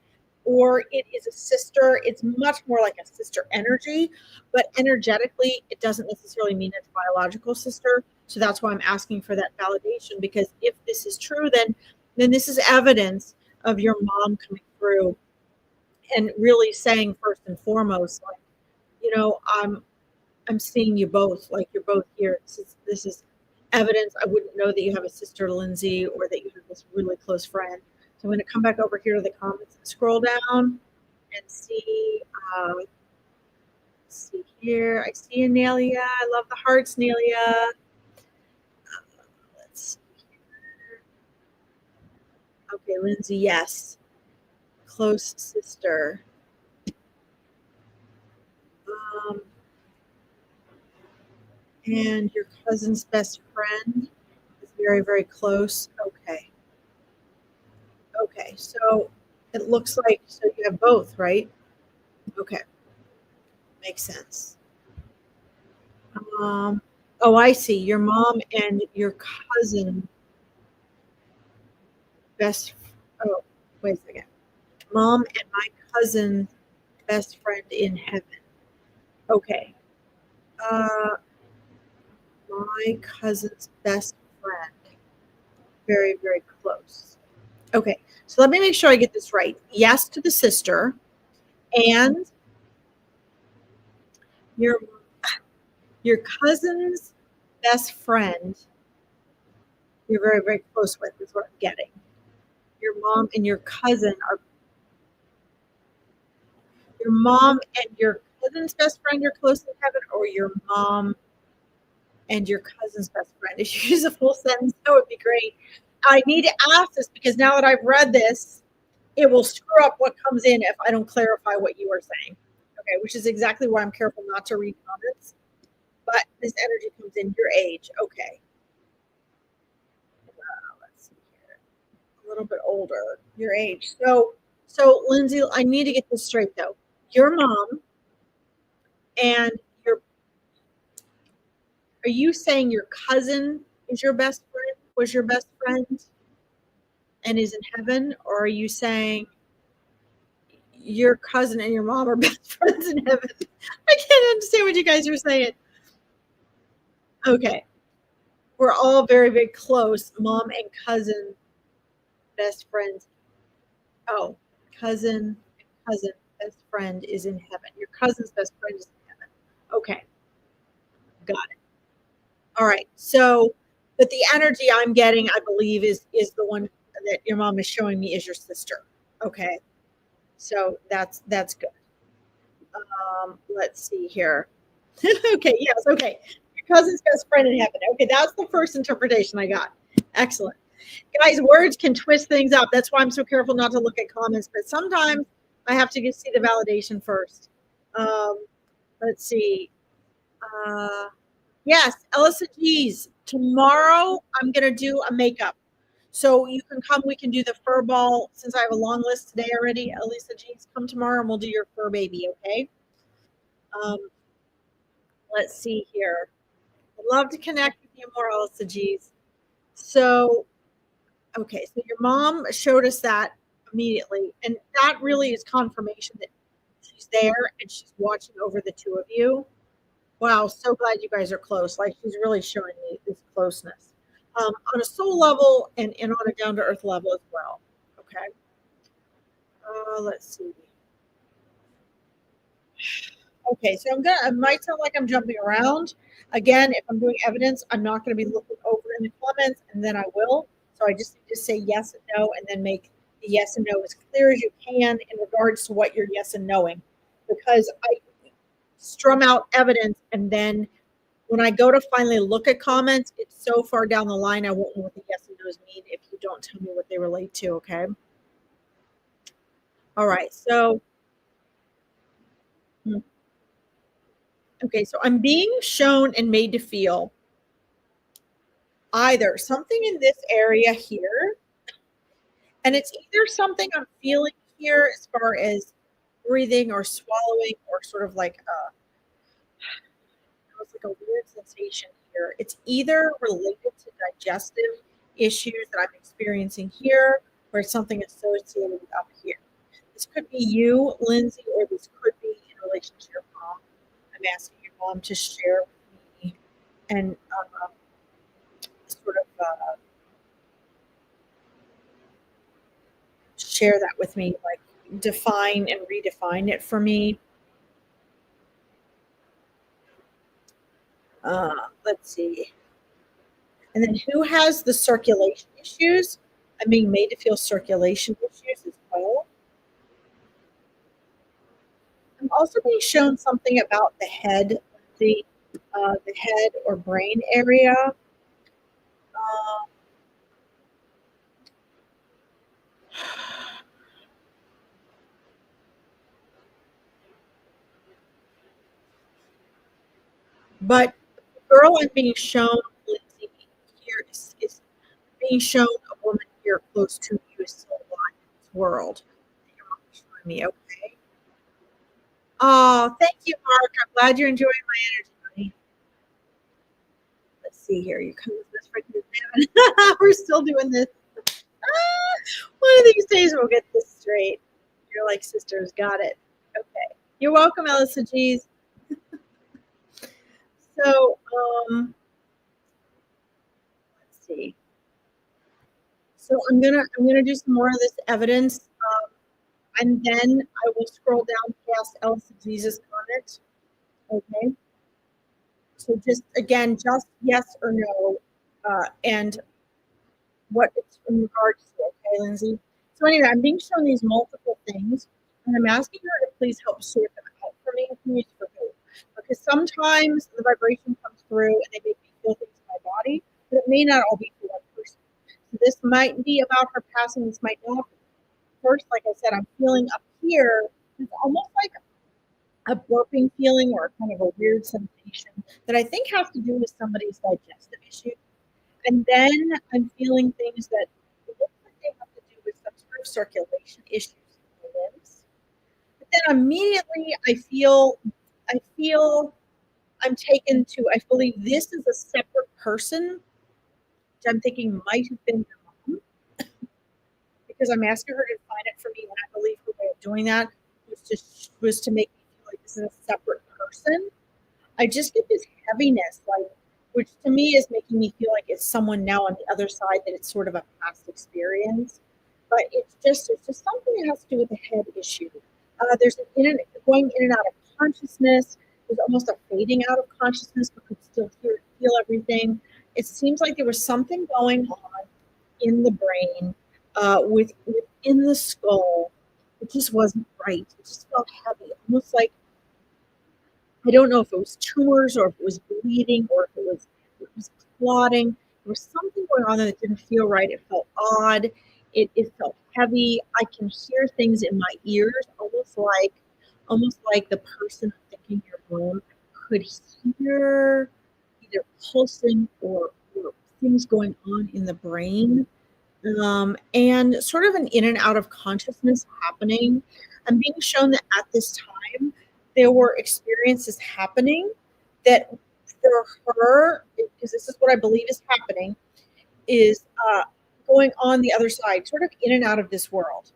or it is a sister. It's much more like a sister energy, but energetically, it doesn't necessarily mean it's biological sister. So that's why I'm asking for that validation, because if this is true, then this is evidence of your mom coming through and really saying first and foremost, like, I'm seeing you both, like you're both here. This is evidence. I wouldn't know that you have a sister, Lindsay, or that you have this really close friend. So I'm going to come back over here to the comments and scroll down and see. Let's see here. I see you, Nelia. I love the hearts, Nelia. Let's see here. Okay, Lindsay, yes. Close sister. Um, and your cousin's best friend is very, very close. Okay. Okay, so it looks like so you have both, right? Okay, makes sense. Um, oh, I see. Your mom and your cousin best. Oh, wait a second. Mom and my cousin best friend in heaven. Okay. Uh, my cousin's best friend. Very, very close. Okay, so let me make sure I get this right. Yes to the sister, and your your cousin's best friend. You're very, very close with is what I'm getting. Your mom and your cousin are your mom and your cousin's best friend are close in heaven, or your mom and your cousin's best friend. If you use a full sentence, that would be great. I need to ask this because now that I've read this, it will screw up what comes in if I don't clarify what you are saying. Okay, which is exactly why I'm careful not to read comments. But this energy comes in your age. Okay. Let's see here. A little bit older, your age. So Lindsay, I need to get this straight though. Your mom and your are you saying your cousin is your best friend, was your best friend and is in heaven? Or are you saying your cousin and your mom are best friends in heaven? I can't understand what you guys are saying. Okay. We're all very, very close. Mom and cousin, best friends. Oh, cousin, best friend is in heaven. Your cousin's best friend is in heaven. Okay. Got it. All right. So, but the energy I'm getting, I believe, is the one that your mom is showing me is your sister. Okay. So that's good. Let's see here. Okay. Yes. Okay. Your cousin's best friend in heaven. Okay. That's the first interpretation I got. Excellent. Guys, words can twist things up. That's why I'm so careful not to look at comments. But sometimes I have to just see the validation first. Um, let's see. Uh, Yes, Elisa G's. Tomorrow I'm gonna do a makeup. So you can come, we can do the fur ball since I have a long list today already. Elisa G's, come tomorrow and we'll do your fur baby, okay? Um, let's see here. I'd love to connect with you more, Elisa G's. So, okay, so your mom showed us that immediately, and that really is confirmation that she's there and she's watching over the two of you. Wow, so glad you guys are close. Like she's really showing me this closeness on a soul level and on a down to earth level as well. Okay. Let's see. Okay, so I might sound like I'm jumping around. Again, if I'm doing evidence, I'm not going to be looking over in the comments and then I will. So I just need to say yes and no and then make the yes and no as clear as you can in regards to what you're yes and knowing. Because I strum out evidence and then when I go to finally look at comments, it's so far down the line, I won't know what the yes and those mean if you don't tell me what they relate to, okay? All right. So, mm, okay, so I'm being shown and made to feel either something in this area here, and it's either something I'm feeling here as far as breathing or swallowing or sort of like almost like a weird sensation here. It's either related to digestive issues that I'm experiencing here or something associated with up here. This could be you, Lindsay, or this could be in relation to your mom. I'm asking your mom to share with me and sort of share that with me, like define and redefine it for me. Let's see. And then who has the circulation issues? I'm being made to feel circulation issues as well. I'm also being shown something about the head, the head or brain area. Um, but the girl I'm being shown, Lindsay, here is being shown a woman here close to you is still alive in this world. You're showing me, okay? Oh, thank you, Mark. I'm glad you're enjoying my energy, honey. Let's see here. You come with this freaking examine. We're still doing this. One of these days we'll get this straight. You're like sisters, got it. Okay. You're welcome, Elisa G's. So, let's see. So I'm gonna do some more of this evidence, and then I will scroll down past Elsa Jesus' comment. Okay. So just again, just yes or no, and what it's in regards to. Okay, Lindsay. So anyway, I'm being shown these multiple things, and I'm asking her to please help sort them out for me. Please for who? Because sometimes the vibration comes through and they make me feel things in my body, but it may not all be for one person. So this might be about her passing. This might not be. First, like I said, I'm feeling up here. It's almost like a burping feeling or kind of a weird sensation that I think has to do with somebody's digestive issue. And then I'm feeling things that look like they have to do with some sort of circulation issues in the limbs. But then immediately I feel I'm taken to, I believe this is a separate person, which I'm thinking might have been your mom, because I'm asking her to define it for me, and I believe her way of doing that was to make me feel like this is a separate person. I just get this heaviness, like, which to me is making me feel like it's someone now on the other side, that it's sort of a past experience. But it's just something that has to do with the head issue. There's an going in and out of consciousness. There's almost a fading out of consciousness, but could still hear and feel everything. It seems like there was something going on in the brain, within the skull. It just wasn't right. It just felt heavy, almost like, I don't know if it was tumors or if it was bleeding or if it was clotting. There was something going on that didn't feel right. It felt odd. It felt heavy. I can hear things in my ears, almost like the person thinking your room could hear either pulsing or things going on in the brain, and sort of an in and out of consciousness happening. I'm being shown that at this time there were experiences happening that for her, because this is what I believe is happening, is going on the other side, sort of in and out of this world.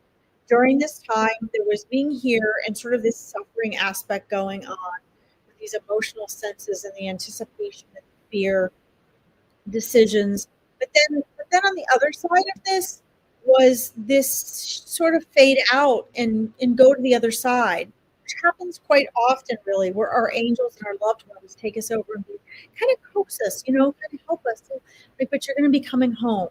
During this time, there was being here and sort of this suffering aspect going on with these emotional senses and the anticipation and fear decisions. But then on the other side of this was this sort of fade out and go to the other side, which happens quite often, really, where our angels and our loved ones take us over and kind of coax us, kind of help us. Like, but you're going to be coming home,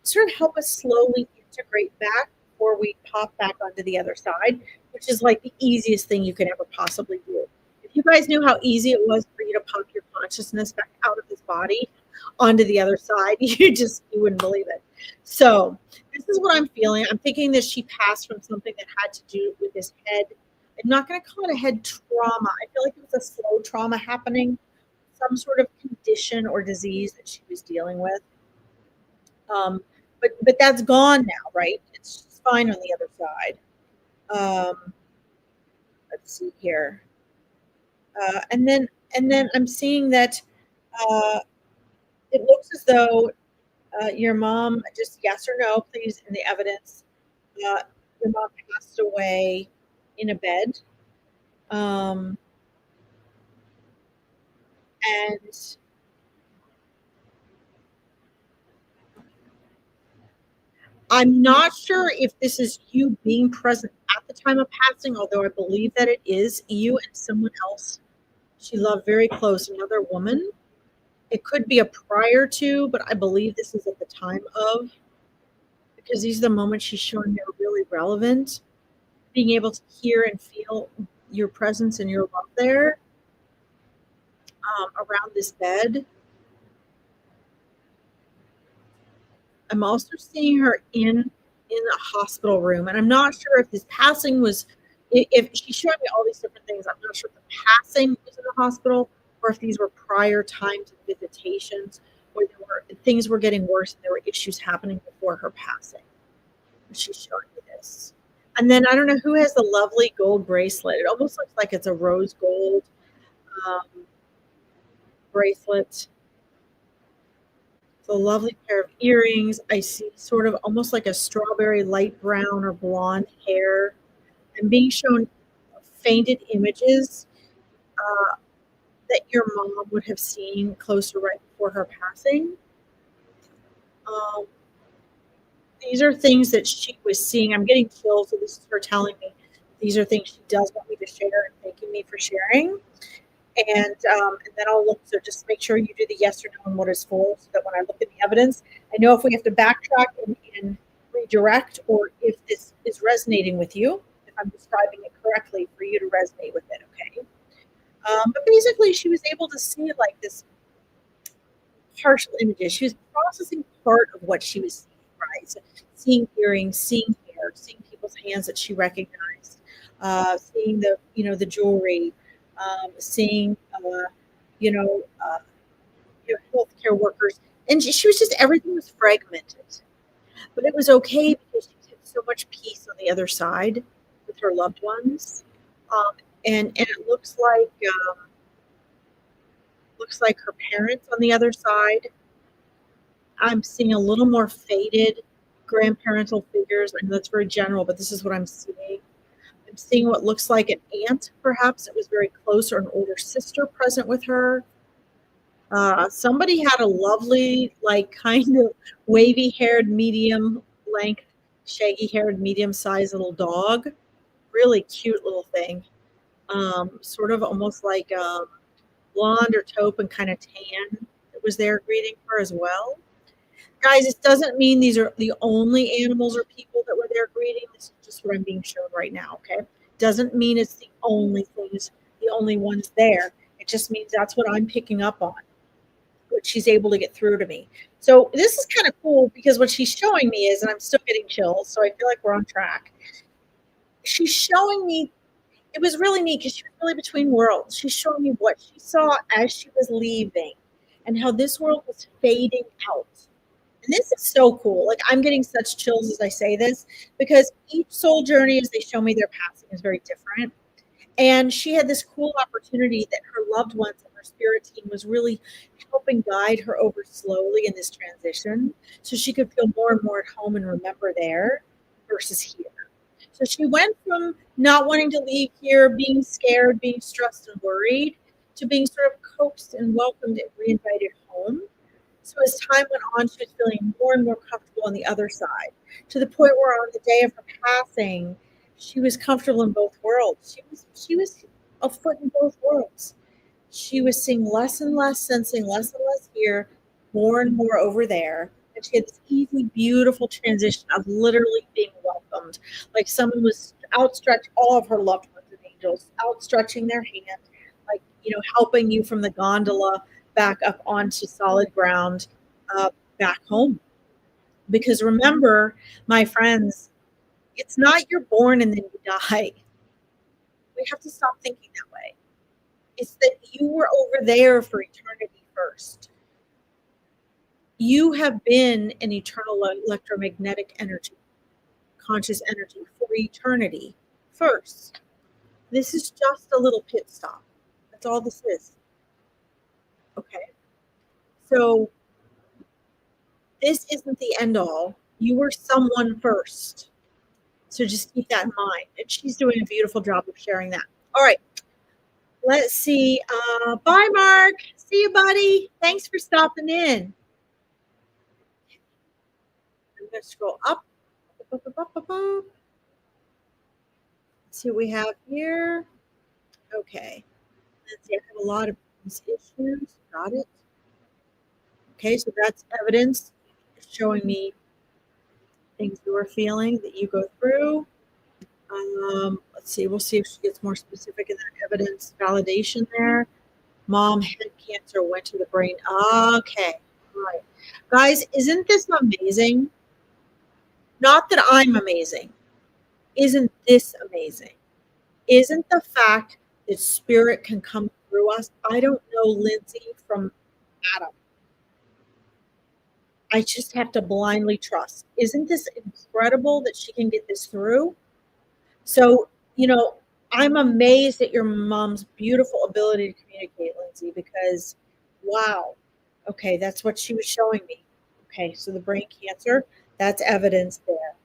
sort of help us slowly integrate back before we pop back onto the other side, which is like the easiest thing you could ever possibly do. If you guys knew how easy it was for you to pop your consciousness back out of this body, onto the other side. You wouldn't believe it. So this is what I'm feeling. I'm thinking that she passed from something that had to do with this head. I'm not going to call it a head trauma. I feel like it was a slow trauma happening, some sort of condition or disease that she was dealing with. Um, but that's gone now, right? It's fine on the other side. Let's see here, and then I'm seeing that uh, it looks as though your mom, just yes or no, please, in the evidence. Uh, your mom passed away in a bed, um, and I'm not sure if this is you being present at the time of passing, although I believe that it is you and someone else she loved very close, another woman. It could be a prior to, but I believe this is at the time of, because these are the moments she's showing me are really relevant. Being able to hear and feel your presence and your love there, around this bed. I'm also seeing her in a hospital room, and I'm not sure if this passing was, if she's showing me all these different things. I'm not sure if the passing was in the hospital or if these were prior times of visitations where there were things were getting worse and there were issues happening before her passing. She's showing me this. And then I don't know who has the lovely gold bracelet. It almost looks like it's a rose gold um, bracelet. It's a lovely pair of earrings. I see sort of almost like a strawberry light brown or blonde hair. I'm being shown fainted images uh, that your mom would have seen closer right before her passing. Um, these are things that she was seeing. I'm getting chills, so this is her telling me these are things she does want me to share and thanking me for sharing. And then I'll look. So just make sure you do the yes or no and what is for, so that when I look at the evidence, I know if we have to backtrack and redirect, or if this is resonating with you, if I'm describing it correctly for you to resonate with it. Okay. But basically, she was able to see like this partial images. She was processing part of what she was seeing, right? So seeing earrings, seeing hair, seeing people's hands that she recognized, seeing the jewelry, seeing you know, uh, healthcare workers, and she was just everything was fragmented, but it was okay because she had so much peace on the other side with her loved ones, um, and it looks like her parents on the other side. I'm seeing a little more faded grandparental figures. I know that's very general, but this is what I'm seeing. I'm seeing what looks like an aunt, perhaps that was very close, or an older sister present with her. Somebody had a lovely, like, kind of wavy haired, medium length, shaggy haired, medium sized little dog. Really cute little thing. Sort of almost like blonde or taupe and kind of tan. That was there greeting her as well. Guys, this doesn't mean these are the only animals or people that were there greeting. This is just what I'm being shown right now, okay? Doesn't mean it's the only things, the only ones there. It just means that's what I'm picking up on, what she's able to get through to me. So this is kind of cool because what she's showing me is, and I'm still getting chills, so I feel like we're on track. She's showing me, it was really neat because she was really between worlds. She's showing me what she saw as she was leaving and how this world was fading out. And this is so cool. Like, I'm getting such chills as I say this because each soul journey, as they show me their passing, is very different. And she had this cool opportunity that her loved ones and her spirit team was really helping guide her over slowly in this transition so she could feel more and more at home and remember there versus here. So she went from not wanting to leave here, being scared, being stressed and worried, to being sort of coaxed and welcomed and reinvited home. So as time went on, she was feeling more and more comfortable on the other side, to the point where on the day of her passing, she was comfortable in both worlds. She was a foot in both worlds. She was seeing less and less, sensing less and less here, more and more over there. And she had this easy, beautiful transition of literally being welcomed. Like someone was outstretched, all of her loved ones and angels outstretching their hand, like, helping you from the gondola back up onto solid ground, back home. Because remember, my friends, it's not you're born and then you die. We have to stop thinking that way. It's that you were over there for eternity first. You have been an eternal electromagnetic energy, conscious energy for eternity first. This is just a little pit stop. That's all this is. Okay. So this isn't the end all. You were someone first. So just keep that in mind. And she's doing a beautiful job of sharing that. All right. Let's see. Bye, Mark. See you, buddy. Thanks for stopping in. I'm going to scroll up. Let's see what we have here. Okay. Let's see. I have a lot of these issues. Got it. Okay. So that's evidence showing me things you are feeling that you go through. Let's see. We'll see if she gets more specific in that evidence validation there. Mom had cancer, went to the brain. Okay. All right. Guys, isn't this amazing? Not that I'm amazing. Isn't this amazing? Isn't the fact that spirit can come through us? I don't know Lindsay from Adam. I just have to blindly trust. Isn't this incredible that she can get this through? So, I'm amazed at your mom's beautiful ability to communicate, Lindsay, because wow. Okay, that's what she was showing me. Okay, so the brain cancer, that's evidence there.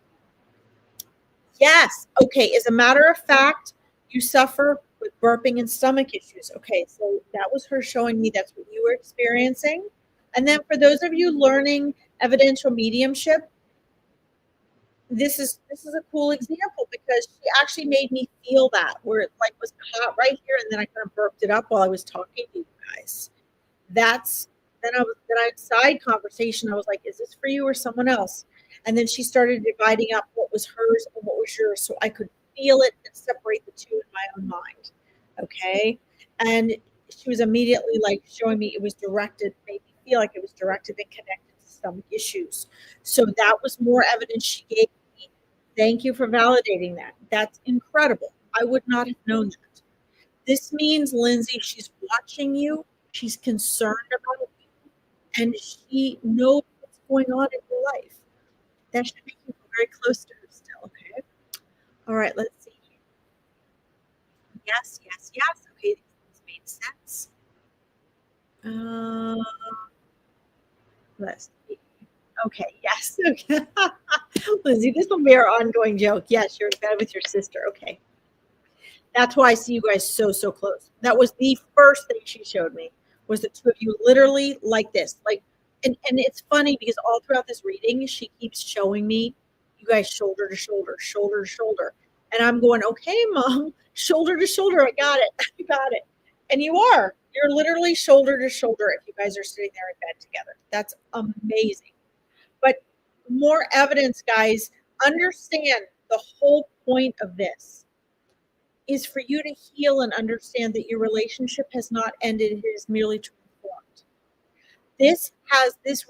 Yes. Okay, as a matter of fact, you suffer with burping and stomach issues. Okay, so that was her showing me that's what you were experiencing. And then for those of you learning evidential mediumship, this is a cool example because she actually made me feel that where it like was caught right here and then I kind of burped it up while I was talking to you guys. That's then I side conversation. I was like, is this for you or someone else? And then she started dividing up what was hers and what was yours so I could feel it and separate the two in my own mind. Okay. And she was immediately like showing me it was directed, made me feel like it was directed and connected to stomach issues. So that was more evidence she gave me. Thank you for validating that. That's incredible. I would not have known that. This means, Lindsay, she's watching you. She's concerned about you, and she knows what's going on in your life. That should make you very close to her still, okay? All right, let's see. Yes, yes, yes. Okay, this made sense. Let's see. Okay, yes. Okay. Lindsay, this will be our ongoing joke. Yes, you're in bed with your sister. Okay. That's why I see you guys so close. That was the first thing she showed me was the two of you literally like this. Like, and it's funny because all throughout this reading, she keeps showing me you guys shoulder to shoulder, shoulder to shoulder. And I'm going, okay, mom, shoulder to shoulder. I got it. I got it. And you are. You're literally shoulder to shoulder if you guys are sitting there in bed together. That's amazing. But more evidence, guys. Understand the whole point of this is for you to heal and understand that your relationship has not ended, it is merely transformed. This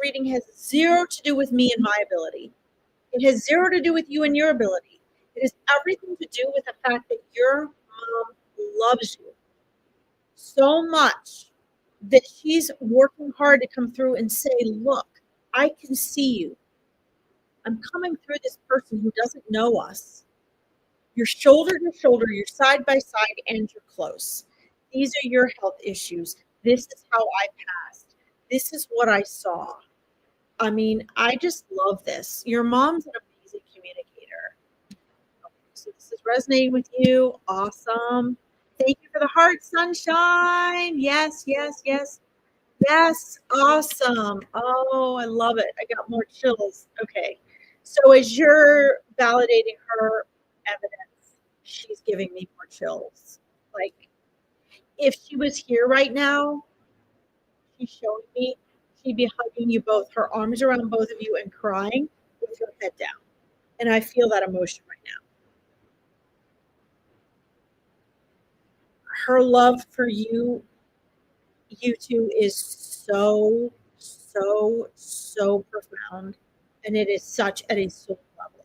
reading has zero to do with me and my ability. It has zero to do with you and your ability. It has everything to do with the fact that your mom loves you so much that she's working hard to come through and say, look, I can see you. I'm coming through this person who doesn't know us. You're shoulder to shoulder, you're side by side, and you're close. These are your health issues. This is how I passed. This is what I saw. I mean, I just love this. Your mom's an amazing communicator. So this is resonating with you. Awesome. Thank you for the heart, sunshine. Yes, yes, yes. Yes, awesome. Oh, I love it. I got more chills. Okay. So as you're validating her evidence, she's giving me more chills. Like if she was here right now, she's showing me, she'd be hugging you both, her arms around both of you and crying with her head down. And I feel that emotion right now. Her love for you two is so, so, so profound. And it is such at a soul level.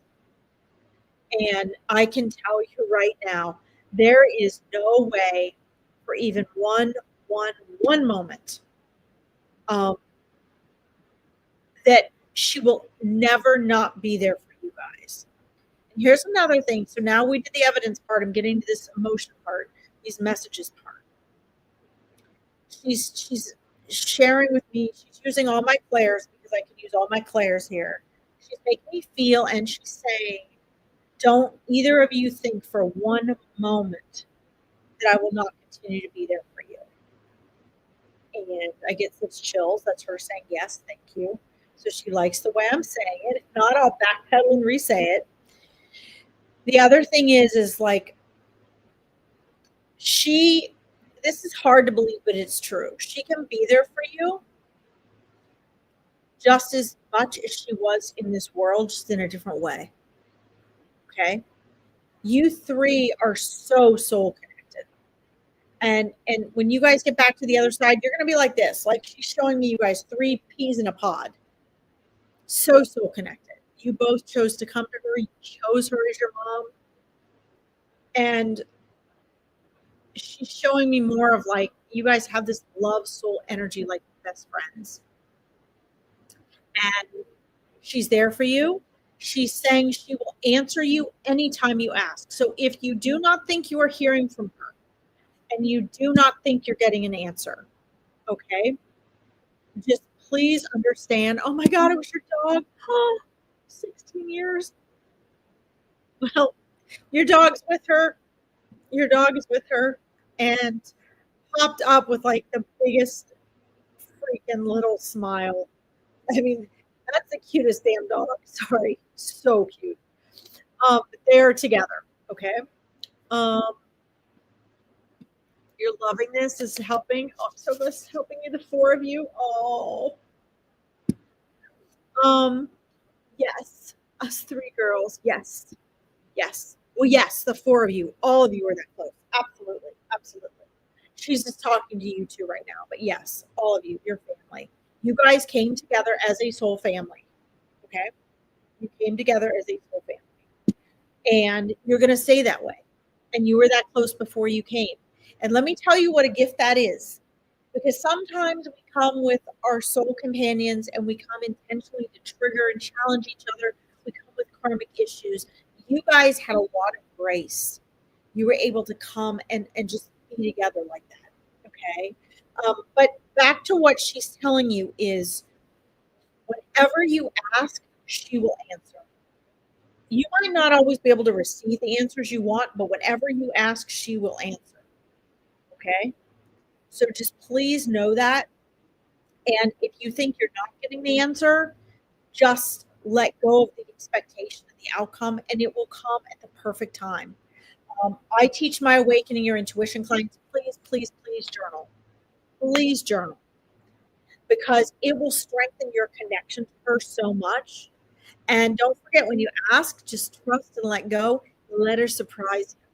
And I can tell you right now, there is no way for even one moment um, that she will never not be there for you guys. And here's another thing. So now we did the evidence part. I'm getting to this emotion part, these messages part. She's sharing with me. She's using all my clairs because I can use all my clairs here. She's making me feel, and she's saying, "Don't either of you think for one moment that I will not continue to be there for you." And I get such chills. That's her saying, "Yes, thank you." So she likes the way I'm saying it. If not, I'll backpedal and re-say it. The other thing is like she. This is hard to believe, but it's true. She can be there for you just as much as she was in this world, just in a different way. Okay. You three are so soul connected. And when you guys get back to the other side, you're gonna be like this. Like she's showing me you guys three peas in a pod. So soul connected. You both chose to come to her, you chose her as your mom. And she's showing me more of like you guys have this love soul energy like best friends. And she's there for you. She's saying she will answer you anytime you ask. So if you do not think you are hearing from her and you do not think you're getting an answer, okay, just please understand. Oh my God, it was your dog. Oh, 16 years. Well, your dog's with her. Your dog is with her and popped up with like the biggest freaking little smile. I mean, that's the cutest damn dog. Sorry. So cute. They're together. Okay. Um, you're loving this. This is helping. Oh, so this is helping you, the four of you. Oh. Um, yes. Us three girls. Yes. Yes. Well, yes, the four of you. All of you are that close. Absolutely. Absolutely. She's just talking to you two right now. But yes, all of you, your family. You guys came together as a soul family. Okay. You came together as a soul family. And you're going to stay that way. And you were that close before you came. And let me tell you what a gift that is. Because sometimes we come with our soul companions and we come intentionally to trigger and challenge each other. We come with karmic issues. You guys had a lot of grace. You were able to come and just be together like that. Okay. But back to what she's telling you is whenever you ask, she will answer. You might not always be able to receive the answers you want, but whenever you ask, she will answer. Okay. So just please know that. And if you think you're not getting the answer, just let go of the expectation of the outcome and it will come at the perfect time. I teach my Awakening Your Intuition clients, please, please, please journal. Please journal because it will strengthen your connection to her so much. And don't forget when you ask, just trust and let go. Let her surprise you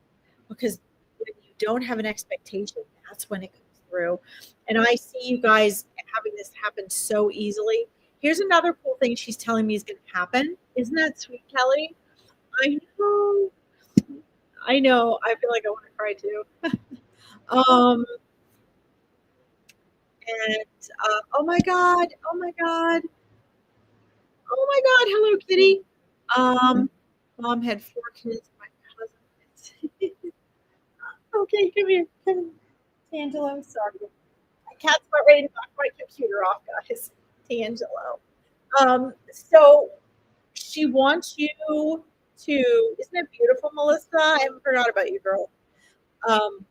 because when you don't have an expectation, that's when it comes through. And I see you guys having this happen so easily. Here's another cool thing she's telling me is going to happen. Isn't that sweet, Kelly? I know. I know. I feel like I want to cry too. um, and oh my God. Oh my God. Oh my God. Hello, Kitty. Mom had 4 kids. My cousin. Okay, come here. Come here. Angelo, I'm sorry. My cat's about ready to knock my computer off, guys. Angelo. So she wants you to, isn't it beautiful, Melissa? I haven't forgot about you, girl. Um,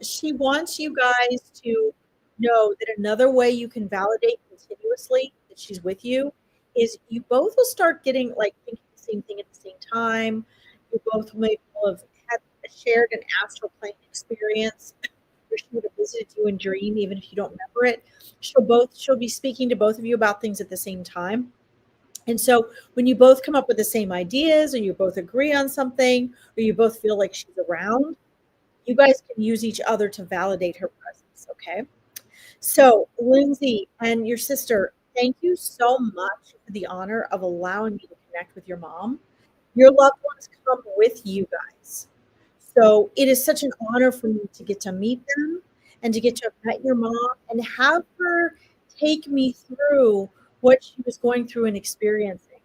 she wants you guys to know that another way you can validate continuously that she's with you is you both will start getting like thinking the same thing at the same time. You both may have had shared an astral plane experience where she would have visited you in dream, even if you don't remember it. She'll be speaking to both of you about things at the same time. And so when you both come up with the same ideas or you both agree on something or you both feel like she's around, you guys can use each other to validate her presence, okay? So, Lindsay and your sister, thank you so much for the honor of allowing me to connect with your mom. Your loved ones come with you guys. So, it is such an honor for me to get to meet them and to get to have met your mom and have her take me through what she was going through and experiencing.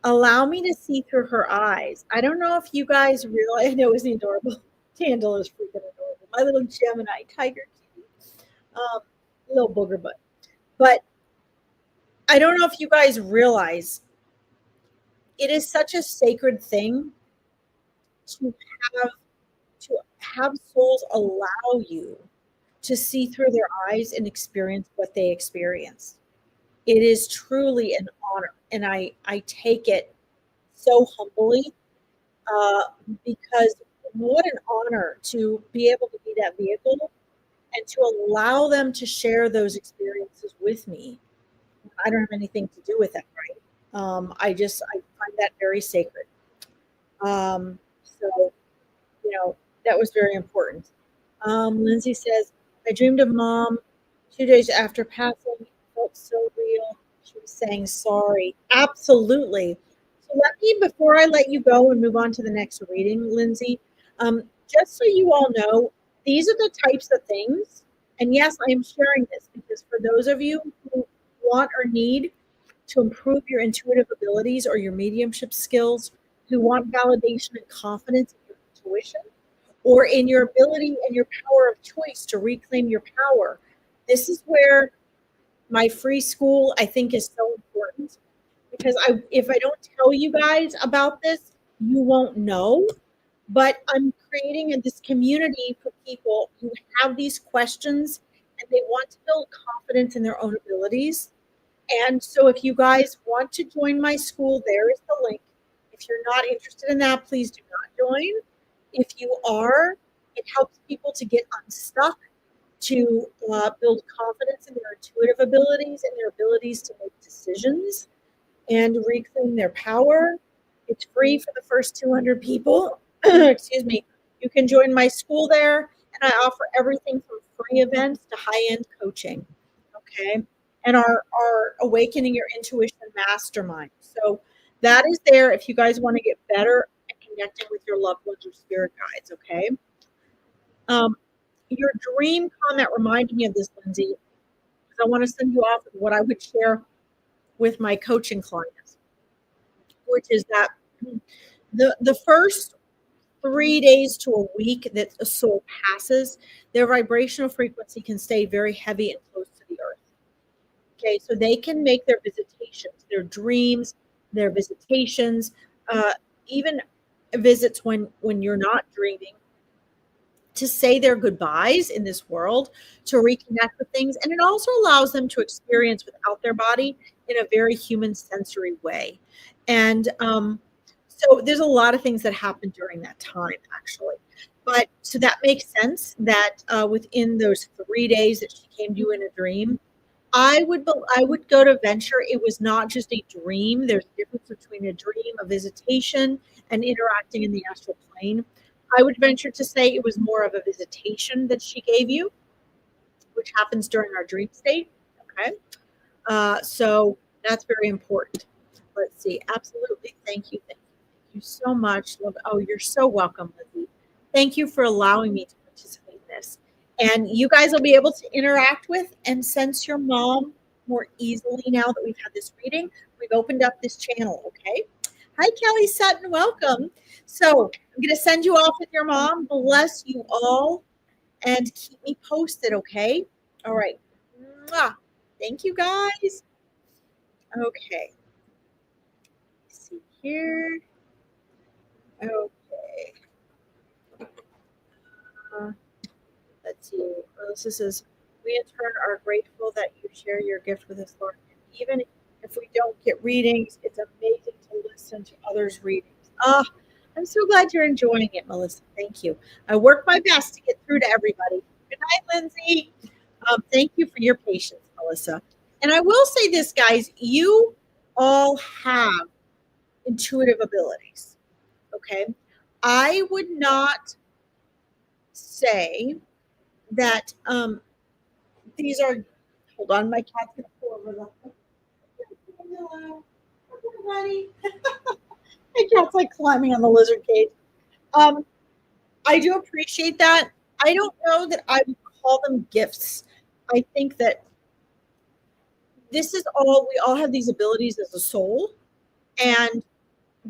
Allow me to see through her eyes. I don't know if you guys realize, I know isn't he adorable? Tandle is freaking adorable. My little Gemini tiger kitty. Um, little booger butt. But I don't know if you guys realize it is such a sacred thing to have to have souls allow you to see through their eyes and experience what they experience. It is truly an honor, and I take it so humbly, uh, because what an honor to be able to be that vehicle and to allow them to share those experiences with me. I don't have anything to do with it, right? I find that very sacred. So that was very important. Lindsay says, I dreamed of mom 2 days after passing. It felt so real. She was saying sorry. Absolutely. So before I let you go and move on to the next reading, Lindsay, just so you all know, these are the types of things. And yes, I am sharing this because for those of you who want or need to improve your intuitive abilities or your mediumship skills, who want validation and confidence in your intuition, or in your ability and your power of choice to reclaim your power. This is where my free school I think is so important because if I don't tell you guys about this, you won't know. But I'm creating this community for people who have these questions and they want to build confidence in their own abilities. And so if you guys want to join my school, there is the link. If you're not interested in that, please do not join. If you are, it helps people to get unstuck, to build confidence in their intuitive abilities and their abilities to make decisions and reclaim their power. It's free for the first 200 people. Excuse me. You can join my school there, and I offer everything from free events to high-end coaching. Okay. And our Awakening Your Intuition Mastermind. So that is there if you guys want to get better at connecting with your loved ones or spirit guides. Okay. Um, your dream comment reminded me of this, Lindsay, because I want to send you off with what I would share with my coaching clients, which is that the first 3 days to a week that a soul passes, their vibrational frequency can stay very heavy and close to the earth. Okay, so they can make their visitations, their dreams, their visitations, even visits when you're not dreaming, to say their goodbyes in this world, to reconnect with things. And it also allows them to experience without their body in a very human sensory way. And so there's a lot of things that happen during that time, actually. But so that makes sense that within those 3 days that she came to you in a dream, I would go to venture. It was not just a dream. There's a difference between a dream, a visitation, and interacting in the astral plane. I would venture to say it was more of a visitation that she gave you, which happens during our dream state. Okay. So that's very important. Let's see. Absolutely. Thank you. Thank you. Thank you so much. Oh, you're so welcome, Lizzie. Thank you for allowing me to participate in this. And you guys will be able to interact with and sense your mom more easily now that we've had this reading. We've opened up this channel. Okay. Hi, Kelly Sutton. Welcome. So I'm going to send you off with your mom. Bless you all and keep me posted. Okay. All right. Mwah. Thank you, guys. Okay. Let's see here. Okay. Uh, let's see. Melissa says, we in turn are grateful that you share your gift with us, Lord. Even if we don't get readings, it's amazing to listen to others' readings. I'm so glad you're enjoying it, Melissa. Thank you. I work my best to get through to everybody. Good night, Lindsay. Thank you for your patience, Melissa. And I will say this, guys, you all have intuitive abilities. Okay. I would not say that these are Hold on, my cat's gonna pull over the. Hello, buddy. My cat's like climbing on the lizard cage. Um, I do appreciate that. I don't know that I would call them gifts. I think that this is all we all have these abilities as a soul, and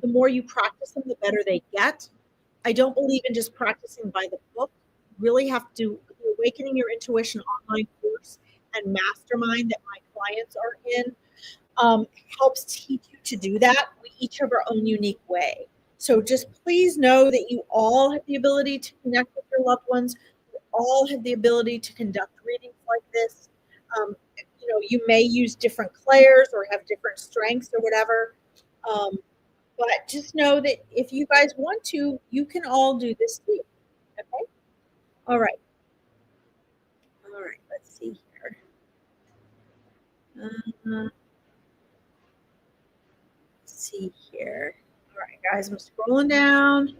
the more you practice them, the better they get. I don't believe in just practicing by the book. You really have to the Awakening Your Intuition online course and mastermind that my clients are in helps teach you to do that. We each have our own unique way. So just please know that you all have the ability to connect with your loved ones. You all have the ability to conduct readings like this. You may use different clairs or have different strengths or whatever. Um, but just know that if you guys want to, you can all do this too. Okay. All right. All right. Let's see here. Let's see here. All right, guys. I'm scrolling down.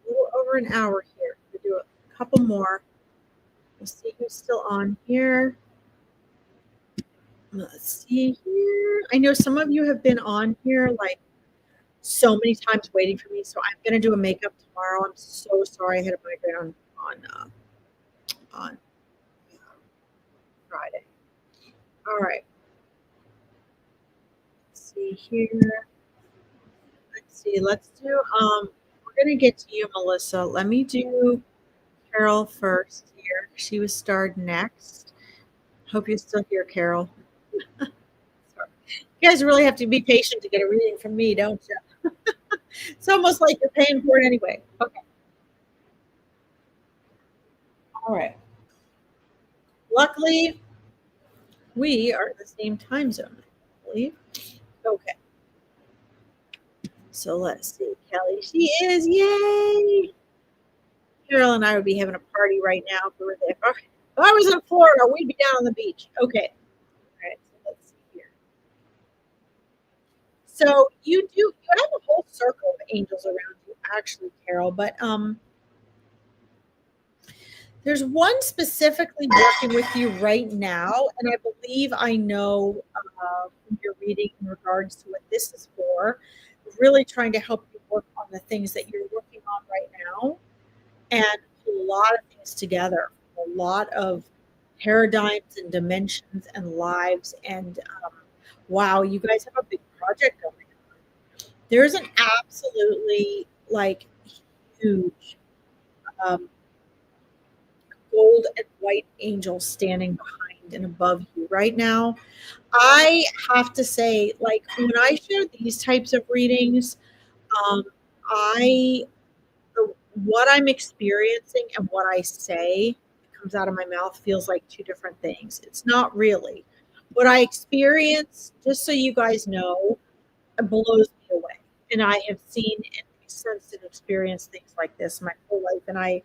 A little over an hour here. We'll do a couple more. We'll see who's still on here. Let's see here. I know some of you have been on here like so many times waiting for me, so I'm gonna do a makeup tomorrow. I'm so sorry I had a migraine on Friday. All right. Let's see here. Let's see. Let's do. We're gonna get to you, Melissa. Let me do Carol first here. She was starred next. Hope you're still here, Carol. Sorry. You guys really have to be patient to get a reading from me, don't you? It's almost like you're paying for it anyway. Okay. All right. Luckily, we are in the same time zone, I believe. Okay. So let's see. Kelly, she is. Yay. Carol and I would be having a party right now if we were there. If I was in Florida, we'd be down on the beach. Okay. All right. So let's see here. So you have a whole circle of angels around you, actually, Carol, but there's one specifically working with you right now, and I believe I know from your reading in regards to what this is for, really trying to help you work on the things that you're working on right now and a lot of things together, a lot of paradigms and dimensions and lives. And wow, you guys have a big project going on. There's an absolutely like huge um, gold and white angel standing behind and above you right now. I have to say, like when I share these types of readings, um, I what I'm experiencing and what I say comes out of my mouth feels like two different things. It's not really. What I experience, just so you guys know, blows me away. And I have seen and sensed and experienced things like this my whole life. And I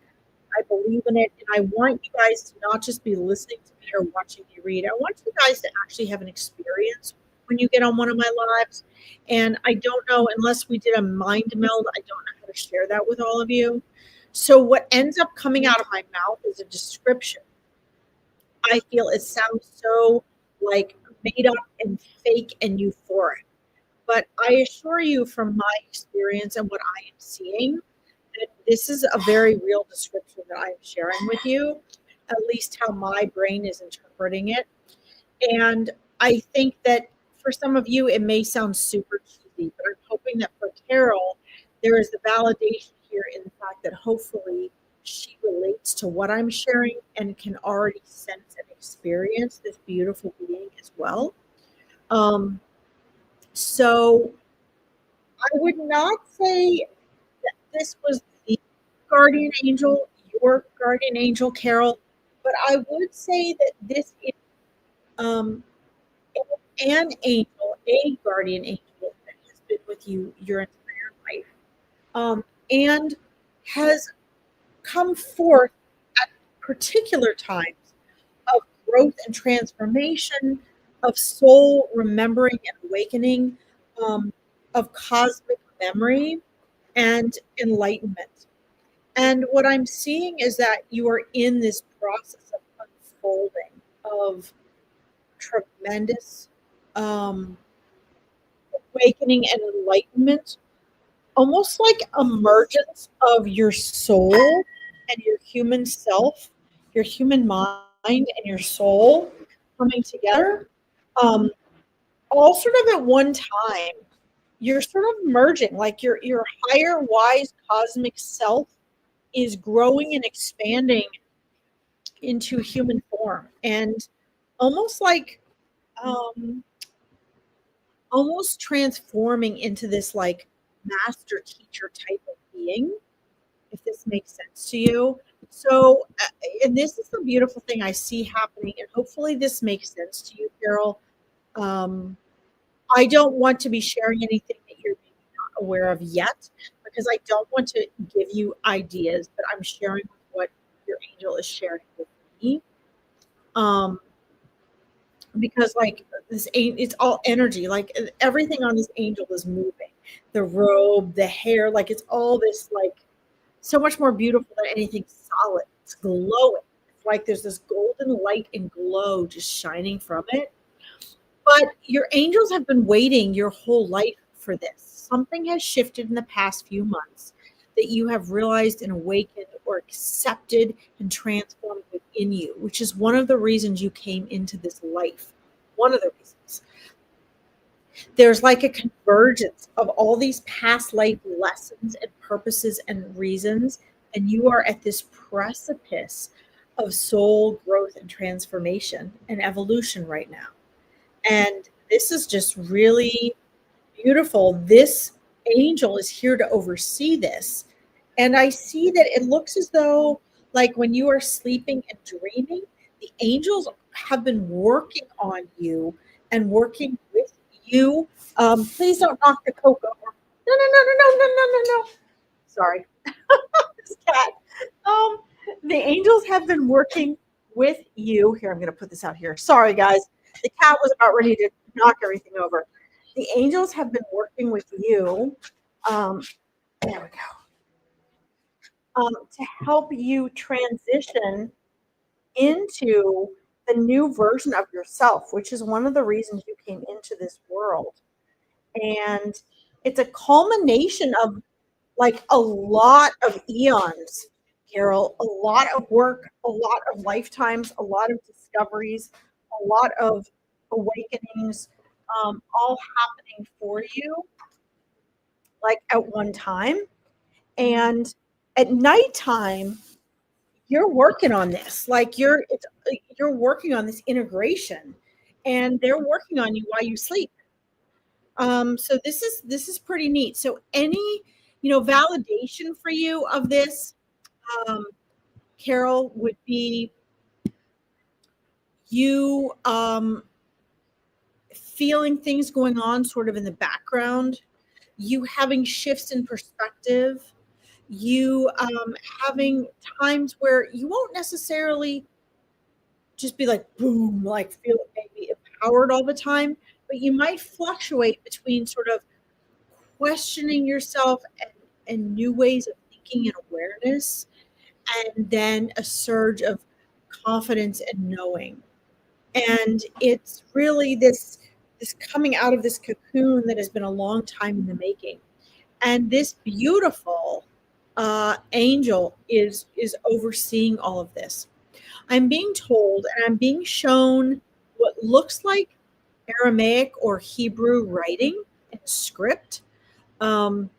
believe in it. And I want you guys to not just be listening to me or watching me read. I want you guys to actually have an experience when you get on one of my lives. And I don't know, unless we did a mind meld, I don't know how to share that with all of you. So what ends up coming out of my mouth is a description. I feel it sounds so like made up and fake and euphoric. But I assure you from my experience and what I am seeing, that this is a very real description that I'm sharing with you, at least how my brain is interpreting it. And I think that for some of you, it may sound super cheesy, but I'm hoping that for Carol, there is the validation here in the fact that hopefully she relates to what I'm sharing and can already sense and experience this beautiful being as well. Um, so I would not say that this was the guardian angel, your guardian angel, Carol, but I would say that this is um, an angel, a guardian angel that has been with you your entire life, and has come forth at particular times of growth and transformation, of soul remembering and awakening, um, of cosmic memory and enlightenment. And what I'm seeing is that you are in this process of unfolding. of tremendous um, awakening and enlightenment, almost like emergence of your soul and your human self, your human mind and your soul coming together, um, all sort of at one time. You're sort of merging, like your higher, wise, cosmic self is growing and expanding into human form, and almost like um, almost transforming into this like master teacher type of being, if this makes sense to you. So, and this is the beautiful thing I see happening, and hopefully this makes sense to you, Carol. Um, I don't want to be sharing anything that you're maybe not aware of yet, because I don't want to give you ideas, but I'm sharing what your angel is sharing with me. Um, because like it's all energy, like everything on this angel is moving, the robe, the hair, like it's all this like so much more beautiful than anything solid. It's glowing. It's like there's this golden light and glow just shining from it. But your angels have been waiting your whole life for this. Something has shifted in the past few months that you have realized and awakened or accepted and transformed within you, which is one of the reasons you came into this life. One of the reasons. There's like a convergence of all these past life lessons and purposes and reasons, and you are at this precipice of soul growth and transformation and evolution right now. And this is just really beautiful. This angel is here to oversee this. And I see that it looks as though, like when you are sleeping and dreaming, the angels have been working on you and working with you. Please don't knock the coke over. No, no, no, no, no, no, no, no. Sorry. This cat. Um, the angels have been working with you. Here, I'm going to put this out here. Sorry, guys. The cat was about ready to knock everything over. The angels have been working with you. Um, there we go. To help you transition into the new version of yourself, which is one of the reasons you came into this world. And it's a culmination of like a lot of eons, Carol, a lot of work, a lot of lifetimes, a lot of discoveries, a lot of awakenings, all happening for you, like at one time. And at nighttime, you're working on this, like you're working on this integration, and they're working on you while you sleep. So this is pretty neat. So any validation for you of this, um, Carol, would be you feeling things going on sort of in the background, you having shifts in perspective, you having times where you won't necessarily just be like boom, like feel maybe empowered all the time, but you might fluctuate between sort of questioning yourself and new ways of thinking and awareness, and then a surge of confidence and knowing. And it's really this coming out of this cocoon that has been a long time in the making. And this beautiful angel is overseeing all of this. I'm being told, and I'm being shown what looks like Aramaic or Hebrew writing and script. Um,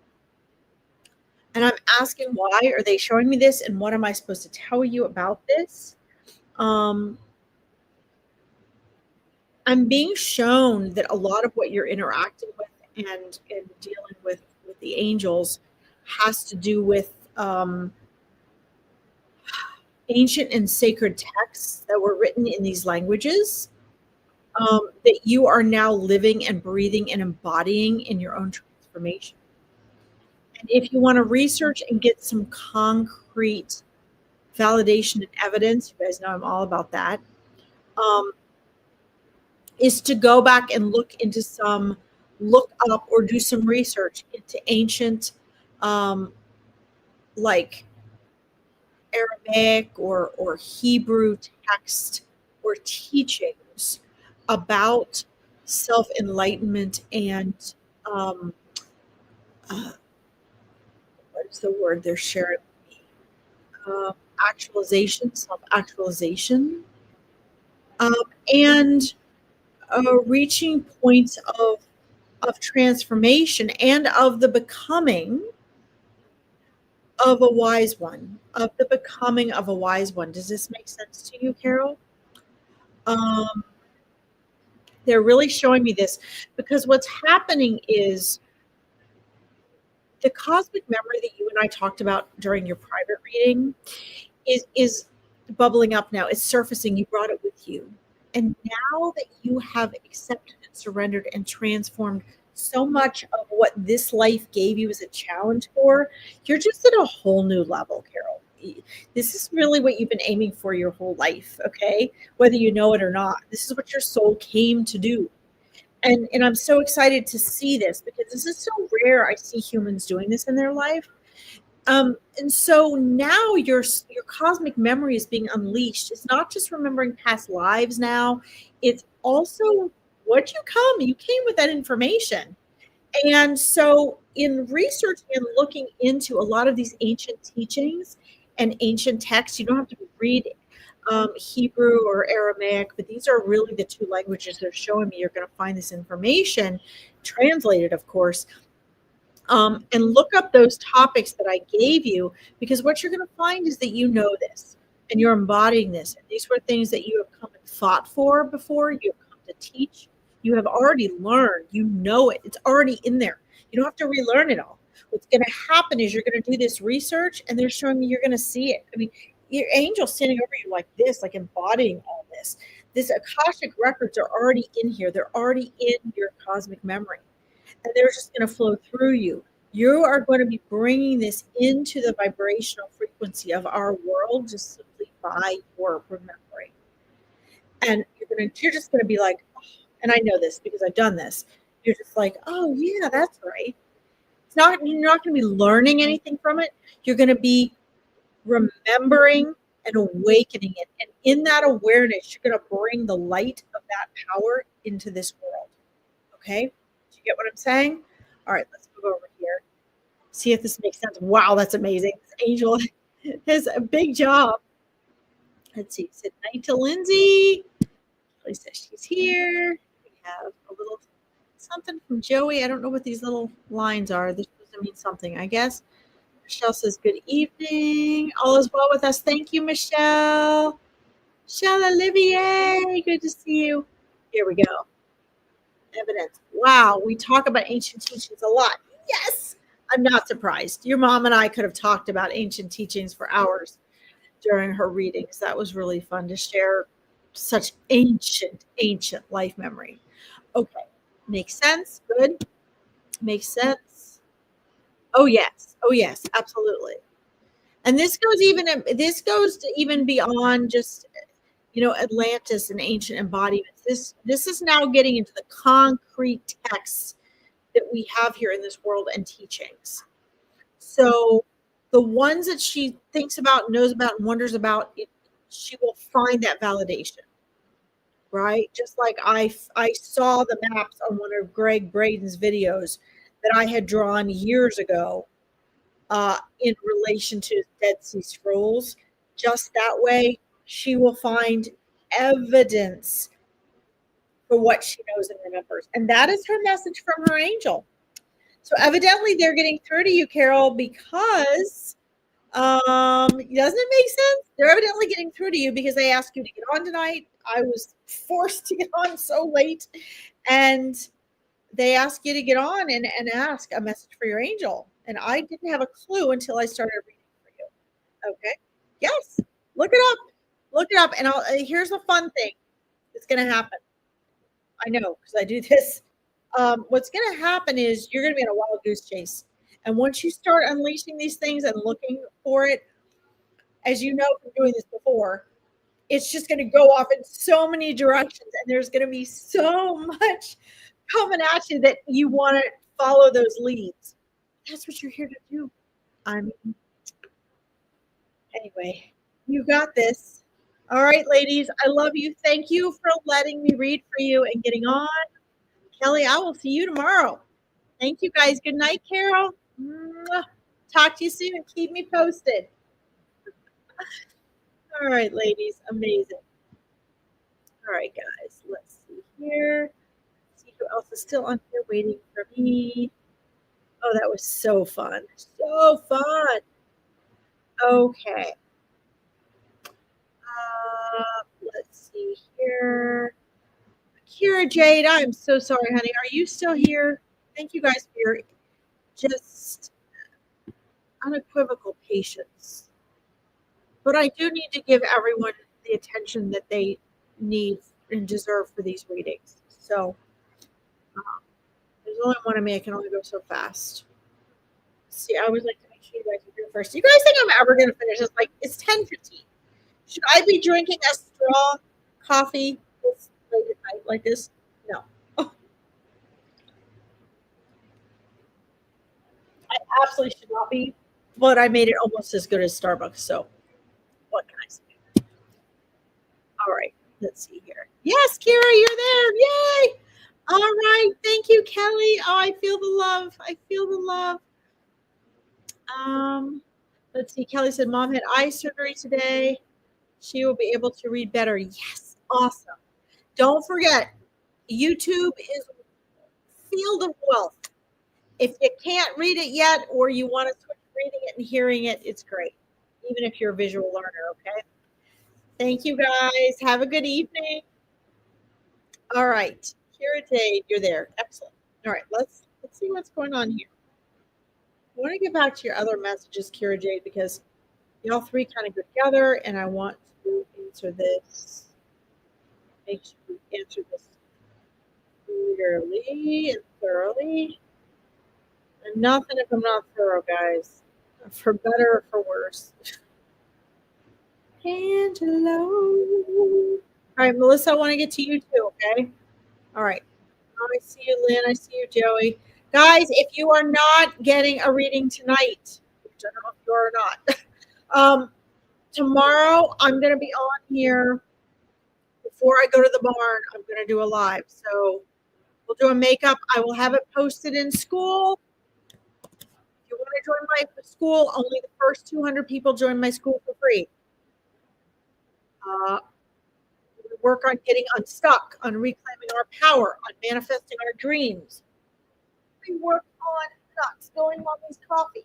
and I'm asking, why are they showing me this, and what am I supposed to tell you about this? Um, I'm being shown that a lot of what you're interacting with and dealing with the angels has to do with ancient and sacred texts that were written in these languages, that you are now living and breathing and embodying in your own transformation. And if you want to research and get some concrete validation and evidence, you guys know I'm all about that, um, is to go back and look up or do some research into ancient, um, like Aramaic or Hebrew text, or teachings about self-enlightenment and um, what's the word they're sharing with me? Actualization, self-actualization, um, and reaching points of transformation and of the becoming of a wise one, of the becoming of a wise one. Does this make sense to you, Carol? Um, they're really showing me this because what's happening is the cosmic memory that you and I talked about during your private reading is bubbling up now. It's surfacing. You brought it with you. And now that you have accepted and surrendered and transformed so much of what this life gave you as a challenge for, you're just at a whole new level, Carol. This is really what you've been aiming for your whole life, okay? Whether you know it or not. This is what your soul came to do. And I'm so excited to see this because this is so rare. I see humans doing this in their life. And so now your cosmic memory is being unleashed. It's not just remembering past lives now, it's also what you come. You came with that information. And so in researching and looking into a lot of these ancient teachings and ancient texts, you don't have to read Hebrew or Aramaic, but these are really the two languages they're showing me. You're going to find this information translated, of course, and look up those topics that I gave you, because what you're going to find is that you know this and you're embodying this. And these were things that you have come and fought for before, you have come to teach. You have already learned, you know it. It's already in there. You don't have to relearn it all. What's going to happen is you're going to do this research and they're showing you you're going to see it. I mean, your angel standing over you like this, like embodying all this. This Akashic records are already in here. They're already in your cosmic memory and they're just going to flow through you. You are going to be bringing this into the vibrational frequency of our world just simply by your remembering. And you're just going to be like, oh, and I know this because I've done this. You're just like, oh yeah, that's right. You're not going to be learning anything from it. You're going to be remembering and awakening it. And in that awareness, you're going to bring the light of that power into this world. Okay? Do you get what I'm saying? All right, let's move over here. See if this makes sense. Wow, that's amazing. This angel has a big job. Let's see. Good night to Lindsay. Kelly says she's here. We have a little something from Joey. I don't know what these little lines are. They're supposed to mean something, I guess. Michelle says, good evening. All is well with us. Thank you, Michelle. Michelle Olivier, good to see you. Here we go. Evidence. Wow, we talk about ancient teachings a lot. Yes, I'm not surprised. Your mom and I could have talked about ancient teachings for hours during her readings. That was really fun to share such ancient life memory. Okay, makes sense. Good. Makes sense. Oh yes, absolutely. And this goes to even beyond just Atlantis and ancient embodiments. This is now getting into the concrete texts that we have here in this world and teachings. So the ones that she thinks about, knows about, and wonders about, she will find that validation, right? Just like I saw the maps on one of Greg Braden's videos that I had drawn years ago in relation to Dead Sea Scrolls. Just that way, she will find evidence for what she knows and remembers. And that is her message from her angel. So evidently they're getting through to you, Carol, because doesn't it make sense? They're evidently getting through to you because they asked you to get on tonight. I was forced to get on so late. And they ask you to get on and ask a message for your angel. And I didn't have a clue until I started reading for you. Okay. Yes. Look it up. Look it up. And here's a fun thing that's going to happen. I know because I do this. What's going to happen is you're going to be in a wild goose chase. And once you start unleashing these things and looking for it, as you know from doing this before, it's just going to go off in so many directions. And there's going to be so much coming at you that you want to follow those leads. That's what you're here to do. Anyway, you got this. All right, ladies, I love you. Thank you for letting me read for you and getting on. Kelly, I will see you tomorrow. Thank you, guys. Good night, Carol. Mwah. Talk to you soon and keep me posted. All right, ladies, amazing. All right, guys, let's see here. See who else is still on here waiting for me. Oh, that was so fun. So fun. Okay. Let's see here. Kira Jade, I'm so sorry, honey. Are you still here? Thank you guys for your just unequivocal patience. But I do need to give everyone the attention that they need and deserve for these readings. So there's only one of me. I can only go so fast. See, I always like to make sure you guys are here first. You guys think I'm ever going to finish this? Like, it's 10:15. Should I be drinking a straw coffee this late at night like this? No. I absolutely should not be. But I made it almost as good as Starbucks. So what can I say? All right. Let's see here. Yes, Kira, you're there. Yay. All right. Thank you, Kelly. Oh, I feel the love. I feel the love. Let's see. Kelly said mom had eye surgery today. She will be able to read better. Yes. Awesome. Don't forget, YouTube is field of wealth. If you can't read it yet or you want to switch reading it and hearing it, it's great. Even if you're a visual learner, okay? Thank you guys. Have a good evening. All right. Kira Jade, you're there. Excellent. All right, let's see what's going on here. I want to get back to your other messages, Kira Jade, because y'all three kind of go together, and I want to answer this. Make sure we answer this clearly and thoroughly. And nothing if I'm not thorough, guys. For better or for worse. Angelo. All right, Melissa, I want to get to you too, okay? All right. I see you, Lynn. I see you, Joey. Guys, if you are not getting a reading tonight, which I don't know if you are or not, tomorrow I'm going to be on here before I go to the barn. I'm going to do a live. So we'll do a makeup. I will have it posted in school. If you want to join my school, only the first 200 people join my school for free. We work on getting unstuck, on reclaiming our power, on manifesting our dreams. We work on not spilling mommy's coffee.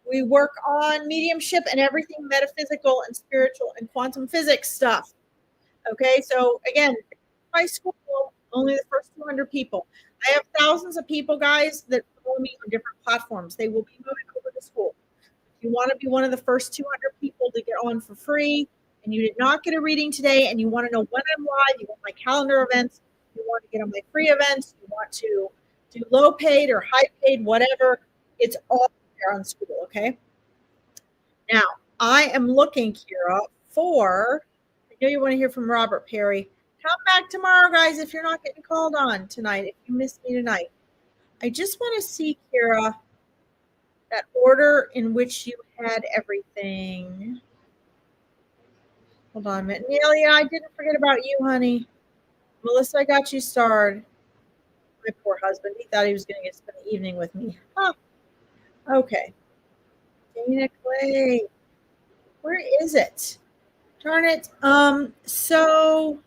We work on mediumship and everything metaphysical and spiritual and quantum physics stuff. Okay, so again, my school, only the first 200 people. I have thousands of people, guys, that follow me on different platforms. They will be moving over to school. If you want to be one of the first 200 people to get on for free, and you did not get a reading today, and you want to know when I'm live, you want my calendar events, you want to get on my free events, you want to do low paid or high paid, whatever, it's all there on school, okay? Now, I am looking, Kira, for, I know you want to hear from Robert Perry. Come back tomorrow, guys, if you're not getting called on tonight, if you missed me tonight. I just want to see, Kira, that order in which you had everything. Hold on a minute. Nelia, I didn't forget about you, honey. Melissa, I got you starred. My poor husband. He thought he was going to spend the evening with me. Huh. Okay. Dana Clay. Where is it? Darn it. So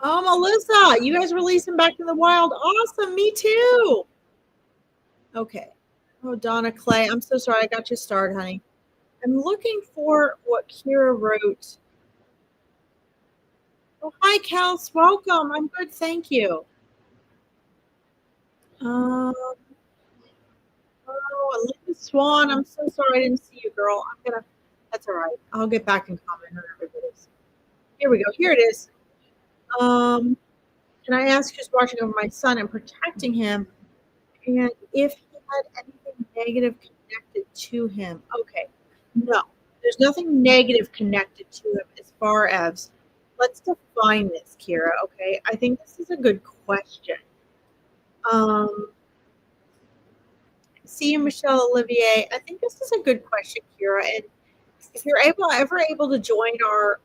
Melissa, you guys releasing Back in the Wild. Awesome. Me too. Okay. Oh, Donna Clay. I'm so sorry. I got you started, honey. I'm looking for what Kira wrote. Oh, hi, Kels. Welcome. I'm good. Thank you. Oh, Linda Swan. I'm so sorry I didn't see you, girl. That's all right. I'll get back and comment on everybody's. Here we go. Here it is. Can I ask who's watching over my son and protecting him? And if he had anything negative connected to him? Okay. No, there's nothing negative connected to him as far as, let's define this, Kira, okay? I think this is a good question. Um, See you, Michelle Olivier. I think this is a good question, Kira. And if you're ever able to join our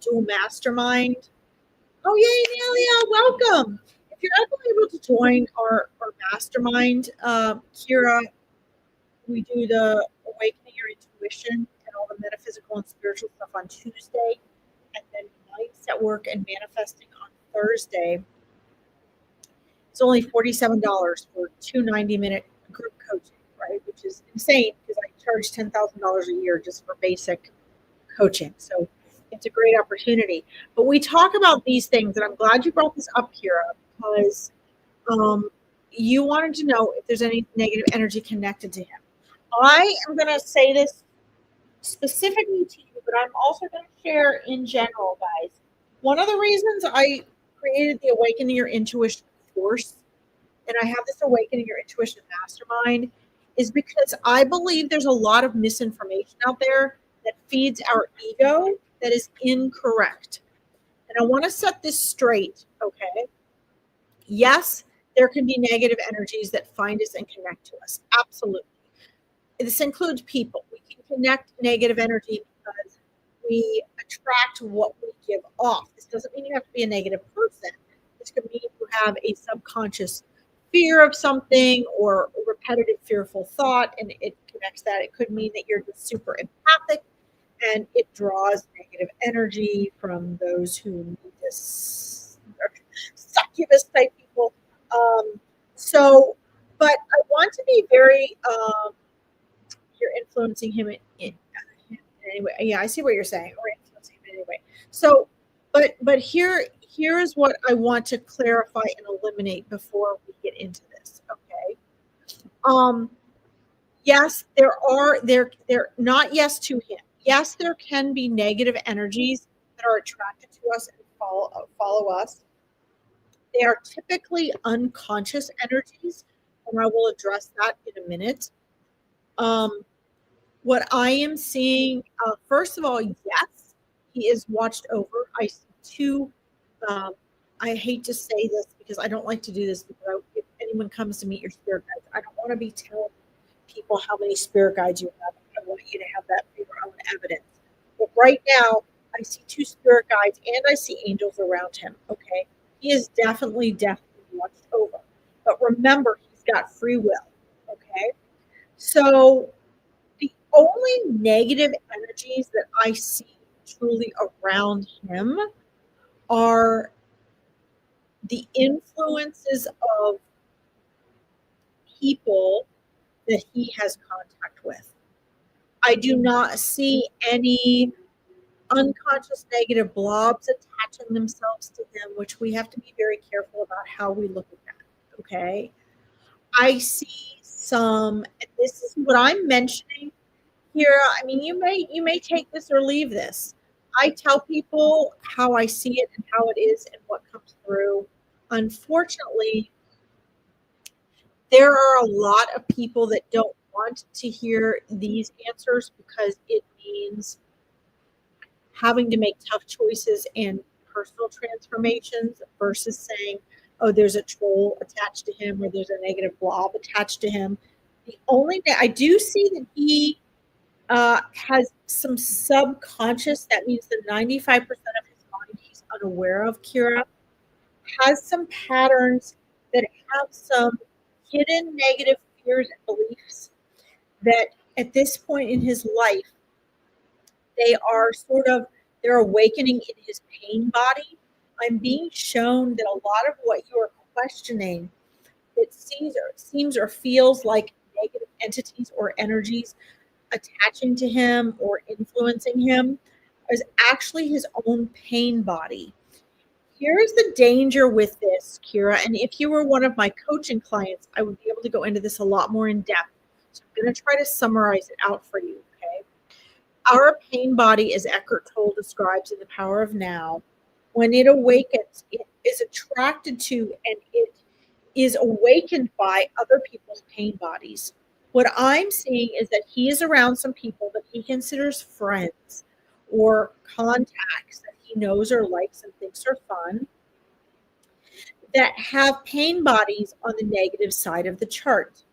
dual mastermind, oh yay, Nelia, welcome. If you're ever able to join our mastermind, Kira, we do the awakening your intuition and all the metaphysical and spiritual stuff on Tuesday, and then mindset work and manifesting on Thursday. It's only $47 for two 90-minute group coaching, right? Which is insane because I charge $10,000 a year just for basic coaching. So it's a great opportunity. But we talk about these things, and I'm glad you brought this up, Kira, because you wanted to know if there's any negative energy connected to him. I am going to say this specifically to you, but I'm also going to share in general, guys. One of the reasons I created the Awakening Your Intuition course, and I have this Awakening Your Intuition mastermind, is because I believe there's a lot of misinformation out there that feeds our ego that is incorrect. And I want to set this straight, okay? Yes, there can be negative energies that find us and connect to us. Absolutely. This includes people. We can connect negative energy because we attract what we give off. This doesn't mean you have to be a negative person. This could mean you have a subconscious fear of something or a repetitive fearful thought, and it connects that. It could mean that you're just super empathic and it draws negative energy from those who need this succubus type people. But I want to be very you're influencing him in any way. Yeah, I see what you're saying. Or influencing him in any way. So, but here's what I want to clarify and eliminate before we get into this. Okay. Yes, there not yes to him. Yes, there can be negative energies that are attracted to us and follow us. They are typically unconscious energies, and I will address that in a minute. What I am seeing, first of all, yes, he is watched over. I see two. I hate to say this because I don't like to do this. Because if anyone comes to meet your spirit guides, I don't want to be telling people how many spirit guides you have. I want you to have that for your own evidence. But right now, I see two spirit guides and I see angels around him. Okay, he is definitely watched over. But remember, he's got free will. Okay, so the only negative energies that I see truly around him are the influences of people that he has contact with. I do not see any unconscious negative blobs attaching themselves to him, which we have to be very careful about how we look at that. Okay. I see some, and this is what I'm mentioning here. I mean, you may take this or leave this. I tell people how I see it and how it is and what comes through. Unfortunately, there are a lot of people that don't want to hear these answers because it means having to make tough choices and personal transformations versus saying, oh, there's a troll attached to him or there's a negative blob attached to him. The only thing I do see that he has some subconscious, that means the 95% of his mind he's unaware of, Kira, has some patterns that have some hidden negative fears and beliefs that at this point in his life, they are they're awakening in his pain body. I'm being shown that a lot of what you are questioning, it seems or feels like negative entities or energies attaching to him or influencing him, is actually his own pain body. Here's the danger with this, Kira. And if you were one of my coaching clients, I would be able to go into this a lot more in depth. So I'm going to try to summarize it out for you, okay? Our pain body, as Eckhart Tolle describes in The Power of Now, when it awakens, it is attracted to and it is awakened by other people's pain bodies. What I'm seeing is that he is around some people that he considers friends or contacts that he knows or likes and thinks are fun. that have pain bodies on the negative side of the chart.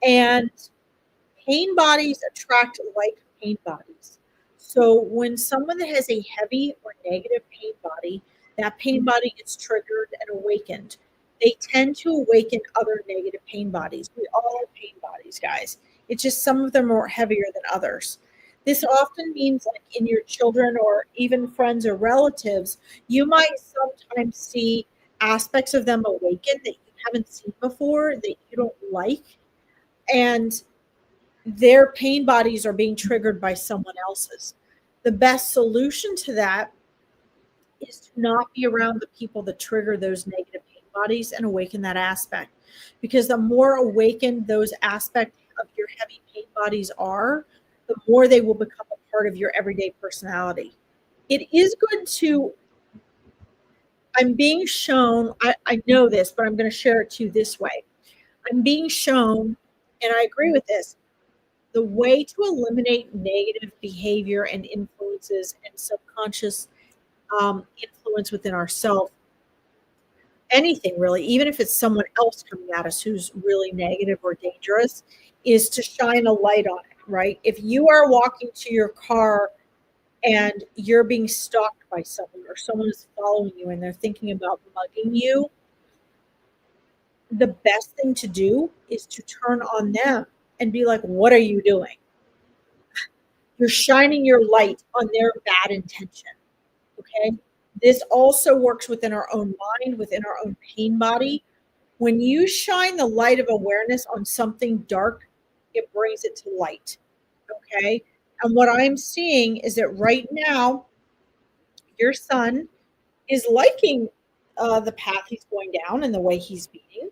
And pain bodies attract like pain bodies. So when someone that has a heavy or negative pain body, that pain body gets triggered and awakened. They tend to awaken other negative pain bodies. We all have pain bodies, guys. It's just some of them are heavier than others. This often means, like in your children or even friends or relatives, you might sometimes see aspects of them awaken that you haven't seen before, that you don't like. And their pain bodies are being triggered by someone else's. The best solution to that is to not be around the people that trigger those negative pain bodies and awaken that aspect. Because the more awakened those aspects of your heavy pain bodies are, the more they will become a part of your everyday personality. It is good to, I'm being shown, I know this, but I'm going to share it to you this way. I'm being shown, and I agree with this, the way to eliminate negative behavior and influences and subconscious influence within ourselves, anything really, even if it's someone else coming at us who's really negative or dangerous, is to shine a light on it, right? If you are walking to your car and you're being stalked by someone or someone is following you and they're thinking about mugging you, the best thing to do is to turn on them and be like, what are you doing? You're shining your light on their bad intention. Okay. This also works within our own mind, within our own pain body. When you shine the light of awareness on something dark, it brings it to light. Okay. And what I'm seeing is that right now, your son is liking the path he's going down and the way he's being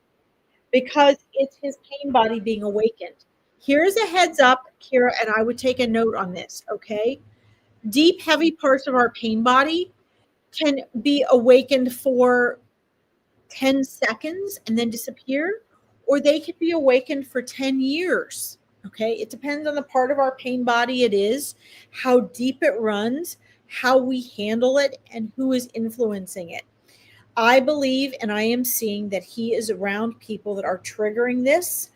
because it's his pain body being awakened. Here's a heads up, Kira, and I would take a note on this. Okay. Deep, heavy parts of our pain body can be awakened for 10 seconds and then disappear, or they could be awakened for 10 years. Okay. It depends on the part of our pain body it is, how deep it runs, how we handle it, and who is influencing it. I believe and I am seeing that he is around people that are triggering this.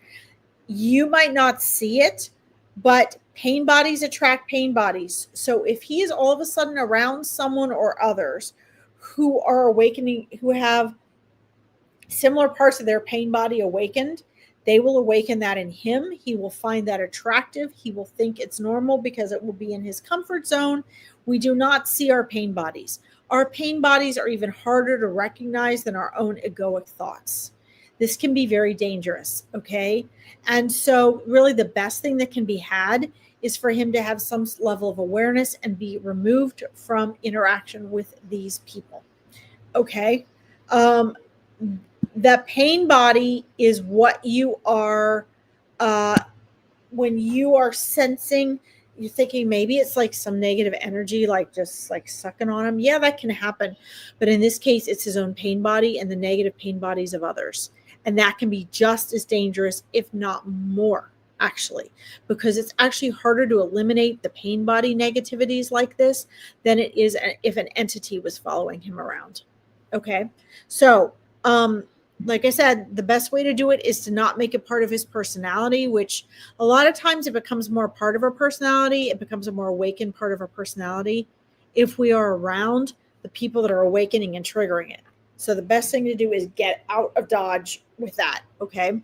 You might not see it, but pain bodies attract pain bodies. So if he is all of a sudden around someone or others who are awakening, who have similar parts of their pain body awakened, they will awaken that in him. He will find that attractive. He will think it's normal because it will be in his comfort zone. We do not see our pain bodies. Our pain bodies are even harder to recognize than our own egoic thoughts. This can be very dangerous, okay? And so, really, the best thing that can be had is for him to have some level of awareness and be removed from interaction with these people, okay? Um, the pain body is what you are when you are sensing, you're thinking maybe it's like some negative energy, like just like sucking on him. Yeah, that can happen. But in this case, it's his own pain body and the negative pain bodies of others. And that can be just as dangerous, if not more, actually, because it's actually harder to eliminate the pain body negativities like this than it is if an entity was following him around. Okay. So, like I said, the best way to do it is to not make it part of his personality, which a lot of times it becomes more part of our personality. It becomes a more awakened part of our personality if we are around the people that are awakening and triggering it. So the best thing to do is get out of Dodge with that. Okay.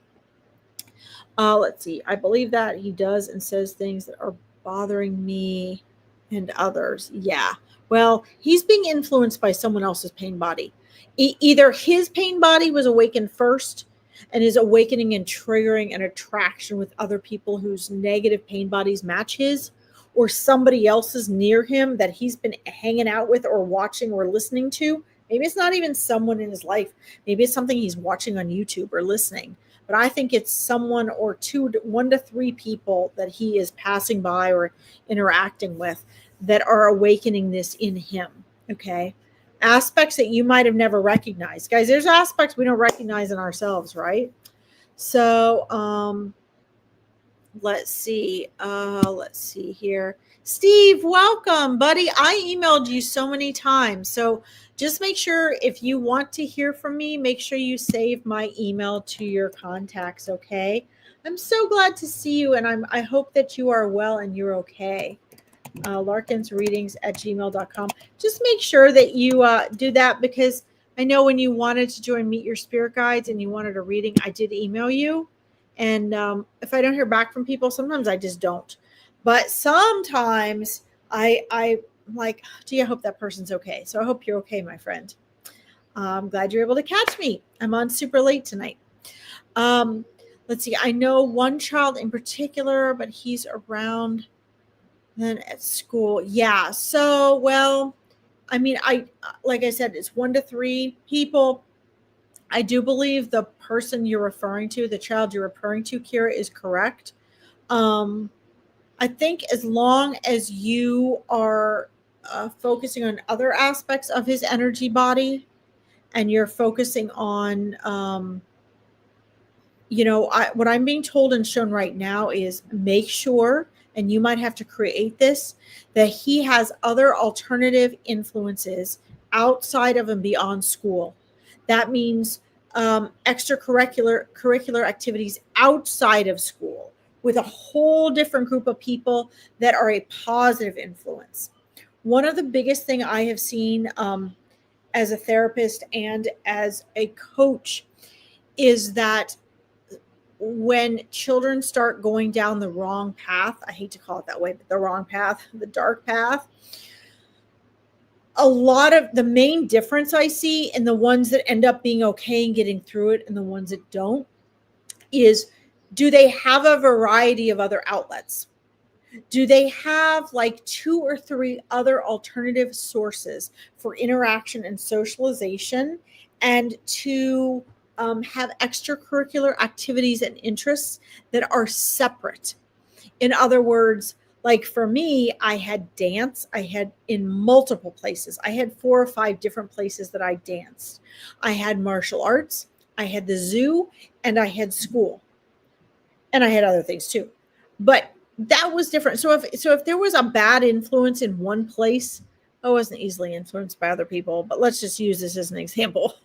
Let's see. I believe that he does and says things that are bothering me and others. Yeah. Well, he's being influenced by someone else's pain body. Either his pain body was awakened first and is awakening and triggering an attraction with other people whose negative pain bodies match his, or somebody else's near him that he's been hanging out with or watching or listening to. Maybe it's not even someone in his life. Maybe it's something he's watching on YouTube or listening. But I think it's someone or one to three people that he is passing by or interacting with that are awakening this in him. Okay. Aspects that you might have never recognized. Guys, there's aspects we don't recognize in ourselves, right? So, Let's see. Let's see here. Steve, welcome, buddy. I emailed you so many times. So just make sure if you want to hear from me, make sure you save my email to your contacts, okay? I'm so glad to see you, and I hope that you are well and you're okay. larkinsreadings@gmail.com. Just make sure that you do that, because I know when you wanted to join Meet Your Spirit Guides and you wanted a reading, I did email you. And if I don't hear back from people, sometimes I just don't. But sometimes I'm like, gee, I hope that person's okay. So I hope you're okay, my friend. I'm glad you're able to catch me. I'm on super late tonight. Let's see. I know one child in particular, but he's around then at school. Yeah. So, well, I mean, like I said, it's 1 to 3 people. I do believe the person you're referring to, the child you're referring to, Kira, is correct. I think as long as you are focusing on other aspects of his energy body, and you're focusing on, what I'm being told and shown right now is make sure, and you might have to create this, that he has other alternative influences outside of and beyond school. That means curricular activities outside of school with a whole different group of people that are a positive influence. One of the biggest thing I have seen as a therapist and as a coach is that when children start going down the wrong path, I hate to call it that way, but the wrong path, the dark path, a lot of the main difference I see in the ones that end up being okay and getting through it and the ones that don't is, do they have a variety of other outlets? Do they have like 2 or 3 other alternative sources for interaction and socialization, and to have extracurricular activities and interests that are separate? In other words, like for me, I had dance. I had in multiple places. I had 4 or 5 different places that I danced. I had martial arts, I had the zoo, and I had school. And I had other things too. But that was different. So if there was a bad influence in one place, I wasn't easily influenced by other people, but let's just use this as an example.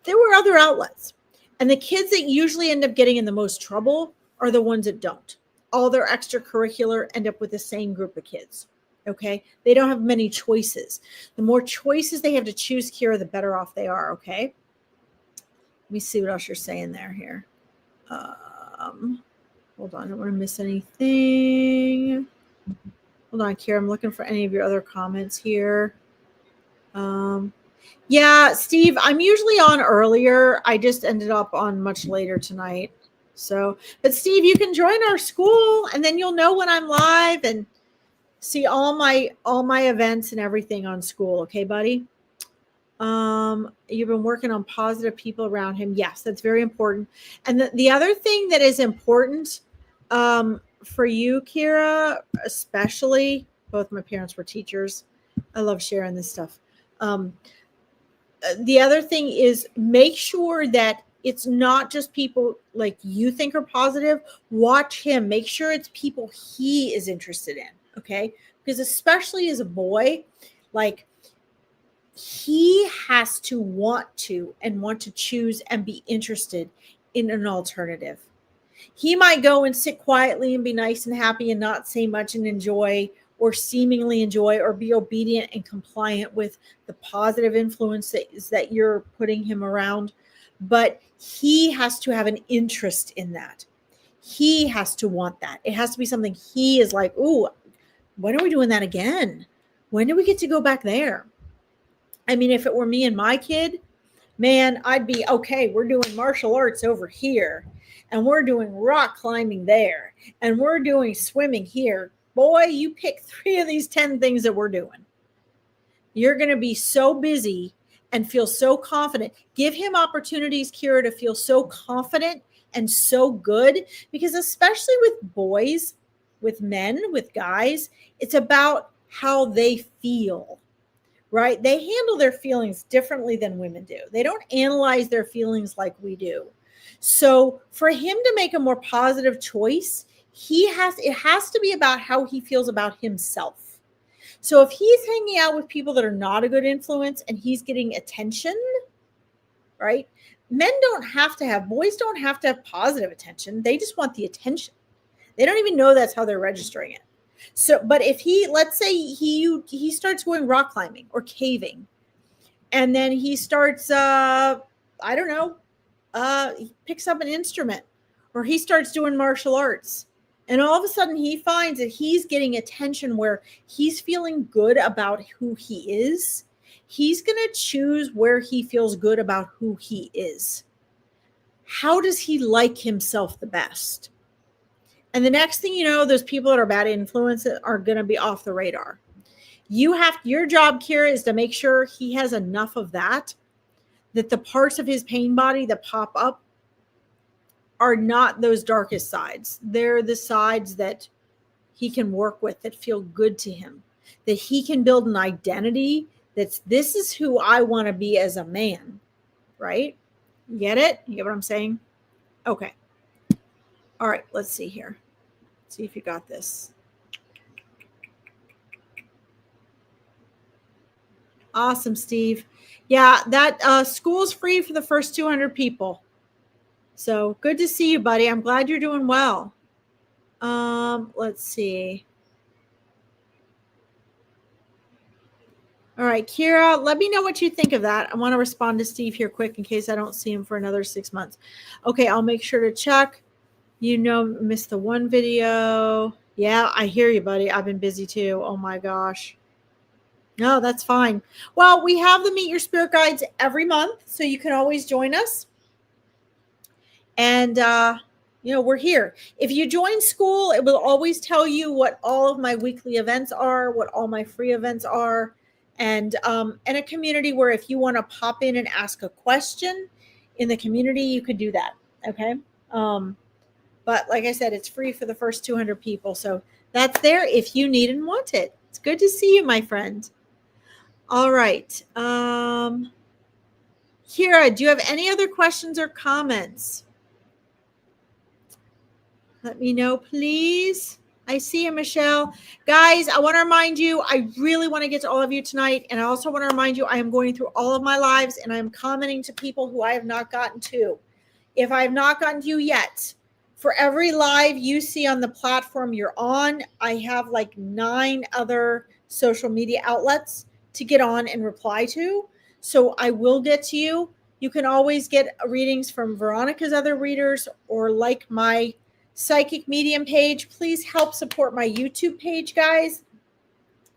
There were other outlets. And the kids that usually end up getting in the most trouble are the ones that don't. All their extracurricular end up with the same group of kids. Okay. They don't have many choices. The more choices they have to choose, Kira, the better off they are. Okay. Let me see what else you're saying there here. Hold on. I don't want to miss anything. Hold on, Kira. I'm looking for any of your other comments here. Yeah, Steve, I'm usually on earlier. I just ended up on much later tonight. So, but Steve, you can join our school, and then you'll know when I'm live and see all my events and everything on school. Okay, buddy? You've been working on positive people around him. Yes, that's very important. And the other thing that is important for you, Kira, especially, both my parents were teachers. I love sharing this stuff. The other thing is, make sure that it's not just people like you think are positive. Watch him. Make sure it's people he is interested in. Okay. Because especially as a boy, like, he has to want to choose and be interested in an alternative. He might go and sit quietly and be nice and happy and not say much and enjoy, or seemingly enjoy, or be obedient and compliant with the positive influence that you're putting him around. But he has to have an interest in that. He has to want that. It has to be something he is like, ooh, when are we doing that again? When do we get to go back there? I mean, if it were me and my kid, man, I'd be okay. We're doing martial arts over here, and we're doing rock climbing there, and we're doing swimming here. Boy, you pick 3 of these 10 things that we're doing. You're going to be so busy and feel so confident. Give him opportunities, Kira, to feel so confident and so good, because especially with boys, with men, with guys, it's about how they feel. Right? They handle their feelings differently than women do. They don't analyze their feelings like we do. So for him to make a more positive choice, it has to be about how he feels about himself. So if he's hanging out with people that are not a good influence and he's getting attention, right? Boys don't have to have positive attention. They just want the attention. They don't even know that's how they're registering it. So, but if let's say he starts going rock climbing or caving, and then he starts, I don't know, he picks up an instrument, or he starts doing martial arts, and all of a sudden he finds that he's getting attention where he's feeling good about who he is. He's going to choose where he feels good about who he is. How does he like himself the best? And the next thing you know, those people that are bad influence are going to be off the radar. Your job, Kira, is to make sure he has enough of that the parts of his pain body that pop up are not those darkest sides. They're the sides that he can work with, that feel good to him, that he can build an identity this is who I want to be as a man, right? You get it? You get what I'm saying? Okay. All right, let's see here. Let's see if you got this. Awesome, Steve. Yeah, that school's free for the first 200 people. So good to see you, buddy. I'm glad you're doing well. Let's see. All right, Kira, let me know what you think of that. I want to respond to Steve here quick in case I don't see him for another 6 months. Okay, I'll make sure to check. Missed the one video. Yeah, I hear you, buddy. I've been busy too. Oh my gosh. No, that's fine. Well, we have the Meet Your Spirit Guides every month, so you can always join us. And, we're here. If you join school, it will always tell you what all of my weekly events are, what all my free events are, and a community where if you want to pop in and ask a question in the community, you could do that. Okay. But like I said, it's free for the first 200 people. So that's there if you need and want it. It's good to see you, my friend. All right. Kira, do you have any other questions or comments? Let me know, please. I see you, Michelle. Guys, I want to remind you, I really want to get to all of you tonight. And I also want to remind you, I am going through all of my lives and I'm commenting to people who I have not gotten to. If I have not gotten to you yet, for every live you see on the platform you're on, I have like 9 other social media outlets to get on and reply to. So I will get to you. You can always get readings from Veronica's other readers or like my psychic medium page. Please help support my YouTube page, guys,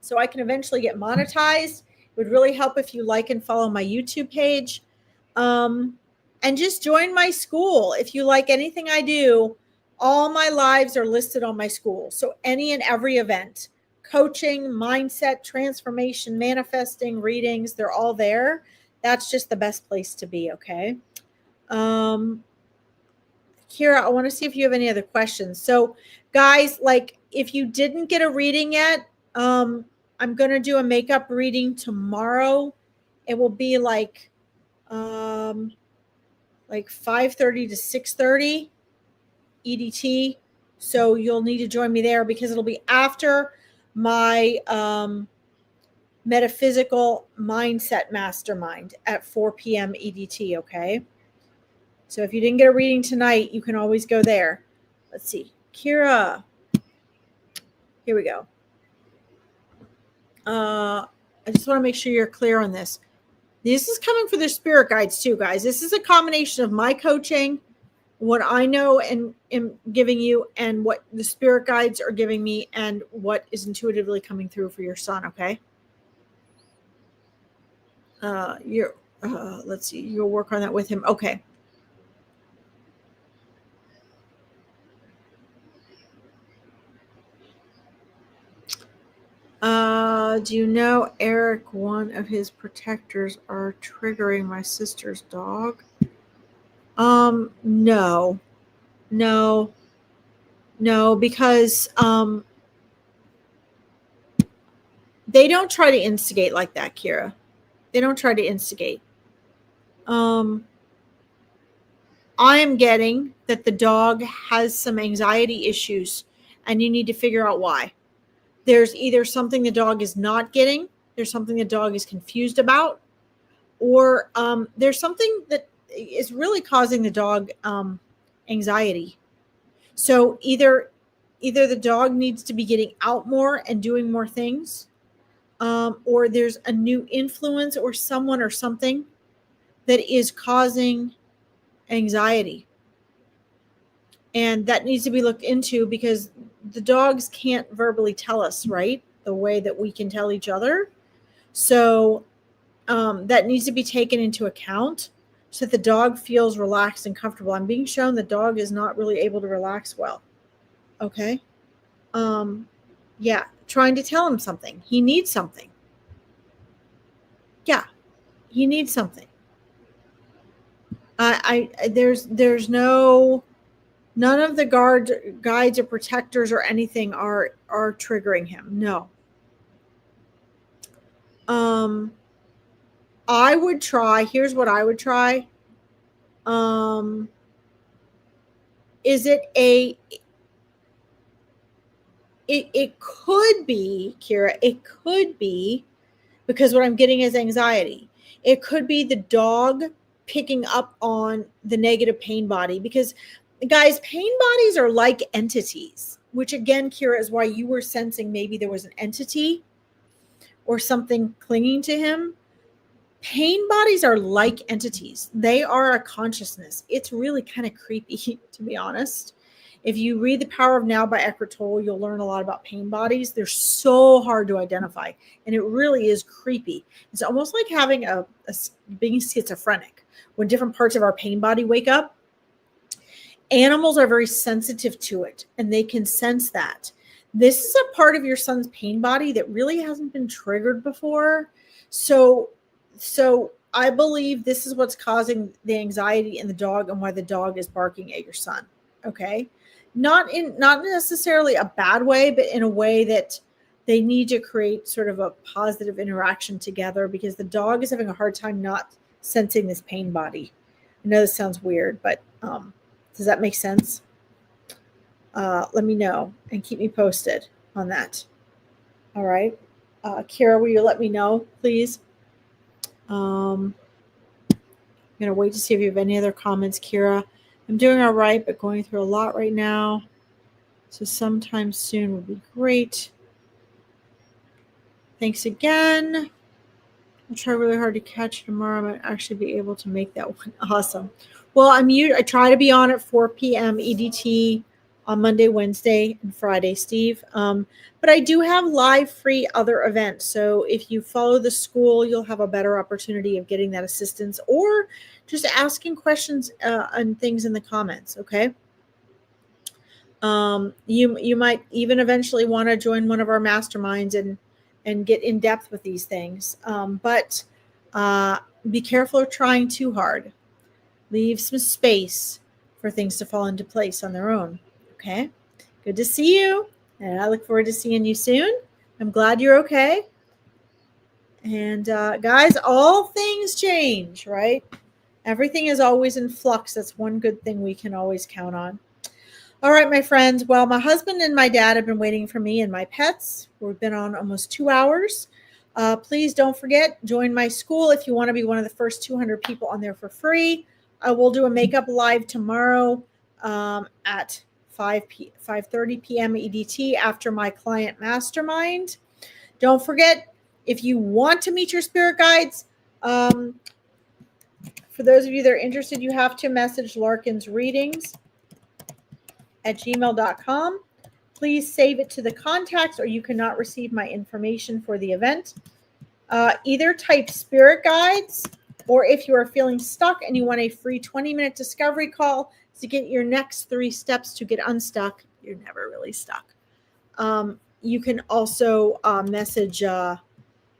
so I can eventually get monetized. It would really help if you like and follow my YouTube page. And just join my school. If you like anything I do, all my lives are listed on my school. So any and every event, coaching, mindset, transformation, manifesting, readings, they're all there. That's just the best place to be, okay? Kira, I want to see if you have any other questions. So guys, like if you didn't get a reading yet, I'm going to do a makeup reading tomorrow. It will be like 5:30 to 6:30 EDT. So you'll need to join me there because it'll be after my metaphysical mindset mastermind at 4 p.m. EDT. Okay. So if you didn't get a reading tonight, you can always go there. Let's see. Kira. Here we go. I just want to make sure you're clear on this. This is coming for the spirit guides too, guys. This is a combination of my coaching, what I know and am giving you, and what the spirit guides are giving me, and what is intuitively coming through for your son. Okay. Let's see. You'll work on that with him. Okay. Do you know, Eric, one of his protectors are triggering my sister's dog? No, because they don't try to instigate like that, Kira. They don't try to instigate. I am getting that the dog has some anxiety issues, and you need to figure out why. There's either something the dog is not getting, there's something the dog is confused about, or there's something that is really causing the dog anxiety. So either the dog needs to be getting out more and doing more things, or there's a new influence or someone or something that is causing anxiety. And that needs to be looked into, because the dogs can't verbally tell us, right, the way that we can tell each other. So that needs to be taken into account so that the dog feels relaxed and comfortable. I'm being shown the dog is not really able to relax well. Okay. Yeah, trying to tell him something. He needs something. Yeah, he needs something. There's no, none of the guides or protectors or anything are triggering him. No. I would try. Here's what I would try. Is it a? It could be, Kira. It could be, because what I'm getting is anxiety. It could be the dog picking up on the negative pain body, because guys, pain bodies are like entities, which again, Kira, is why you were sensing maybe there was an entity or something clinging to him. Pain bodies are like entities. They are a consciousness. It's really kind of creepy, to be honest. If you read The Power of Now by Eckhart Tolle, you'll learn a lot about pain bodies. They're so hard to identify, and it really is creepy. It's almost like having being schizophrenic. When different parts of our pain body wake up, animals are very sensitive to it, and they can sense that. This is a part of your son's pain body that really hasn't been triggered before. So I believe this is what's causing the anxiety in the dog and why the dog is barking at your son. Okay. Not necessarily a bad way, but in a way that they need to create sort of a positive interaction together, because the dog is having a hard time not sensing this pain body. I know this sounds weird, but does that make sense? Let me know and keep me posted on that. All right. Kira, will you let me know, please? I'm going to wait to see if you have any other comments, Kira. I'm doing all right, but going through a lot right now. So sometime soon would be great. Thanks again. I'll try really hard to catch tomorrow. I might actually be able to make that one. Awesome. Well, I try to be on at 4 p.m. EDT on Monday, Wednesday, and Friday, Steve. But I do have live free other events. So if you follow the school, you'll have a better opportunity of getting that assistance, or just asking questions and things in the comments. Okay. You might even eventually want to join one of our masterminds and get in depth with these things. But be careful of trying too hard. Leave some space for things to fall into place on their own. Okay. Good to see you. And I look forward to seeing you soon. I'm glad you're okay. And guys, all things change, right? Everything is always in flux. That's one good thing we can always count on. All right, my friends. Well, my husband and my dad have been waiting for me and my pets. We've been on almost 2 hours. Please don't forget, join my school if you want to be one of the first 200 people on there for free. I will do a makeup live tomorrow at 5:30 p.m. EDT after my client mastermind. Don't forget, if you want to meet your spirit guides, for those of you that are interested, you have to message Larkin's Readings at gmail.com. Please save it to the contacts, or you cannot receive my information for the event. Either type spirit guides, or if you are feeling stuck and you want a free 20-minute discovery call to get your next 3 steps to get unstuck, you're never really stuck. You can also message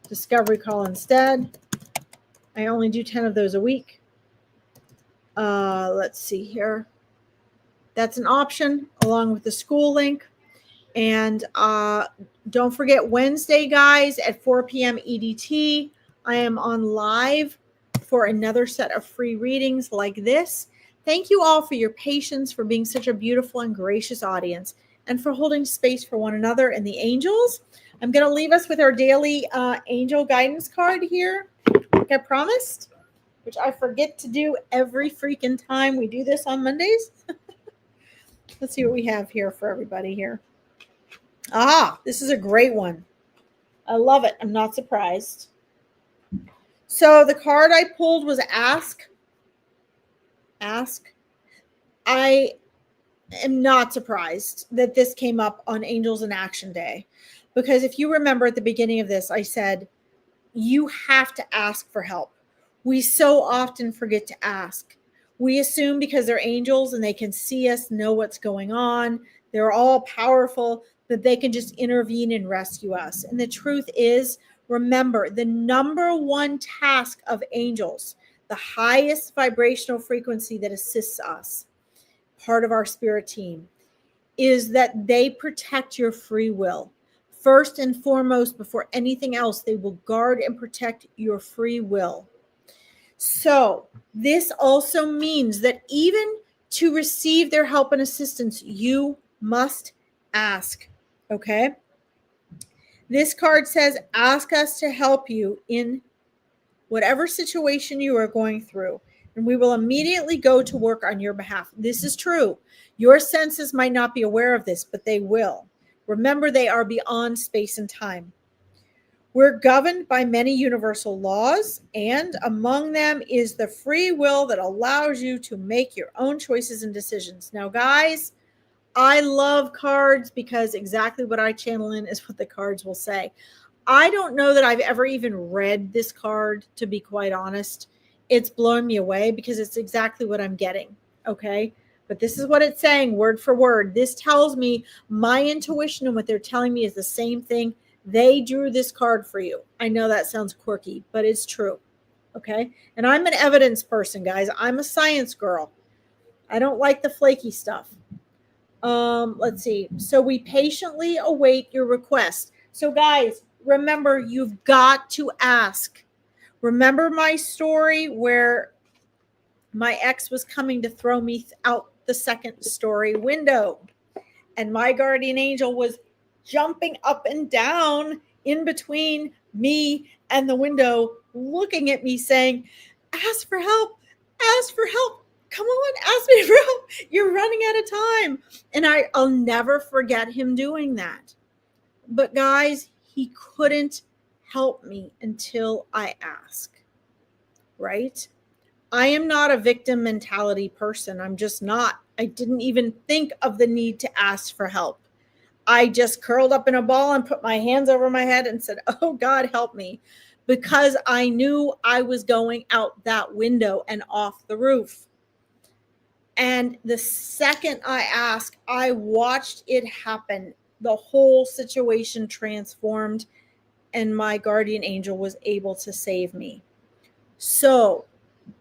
discovery call instead. I only do 10 of those a week. Let's see here. That's an option along with the school link. And don't forget, Wednesday, guys, at 4 p.m. EDT, I am on live for another set of free readings like this. Thank you all for your patience, for being such a beautiful and gracious audience, and for holding space for one another and the angels. I'm going to leave us with our daily angel guidance card here, like I promised, which I forget to do every freaking time we do this on Mondays. Let's see what we have here for everybody here. This is a great one. I love it. I'm not surprised. So the card I pulled was Ask. I am not surprised that this came up on Angels in Action Day, because if you remember at the beginning of this, I said, you have to ask for help. We so often forget to ask. We assume because they're angels and they can see us, know what's going on, they're all powerful, that they can just intervene and rescue us. And the truth is, remember, the number one task of angels, the highest vibrational frequency that assists us, part of our spirit team, is that they protect your free will. First and foremost, before anything else, they will guard and protect your free will. So this also means that even to receive their help and assistance, you must ask, okay? This card says, ask us to help you in whatever situation you are going through, and we will immediately go to work on your behalf. This is true. Your senses might not be aware of this, but they will. Remember, they are beyond space and time. We're governed by many universal laws, and among them is the free will that allows you to make your own choices and decisions. Now, guys, I love cards because exactly what I channel in is what the cards will say. I don't know that I've ever even read this card, to be quite honest. It's blowing me away because it's exactly what I'm getting, okay? But this is what it's saying, word for word. This tells me my intuition and what they're telling me is the same thing. They drew this card for you. I know that sounds quirky, but it's true, okay? And I'm an evidence person, guys. I'm a science girl. I don't like the flaky stuff. Let's see. So we patiently await your request. So guys, remember, you've got to ask. Remember my story where my ex was coming to throw me out the second story window, and my guardian angel was jumping up and down in between me and the window, looking at me saying, ask for help, ask for help. Come on, ask me for help. You're running out of time. And I'll never forget him doing that. But guys, he couldn't help me until I ask, right? I am not a victim mentality person. I'm just not. I didn't even think of the need to ask for help. I just curled up in a ball and put my hands over my head and said, oh, God, help me, because I knew I was going out that window and off the roof. And the second I asked, I watched it happen. The whole situation transformed, and my guardian angel was able to save me. So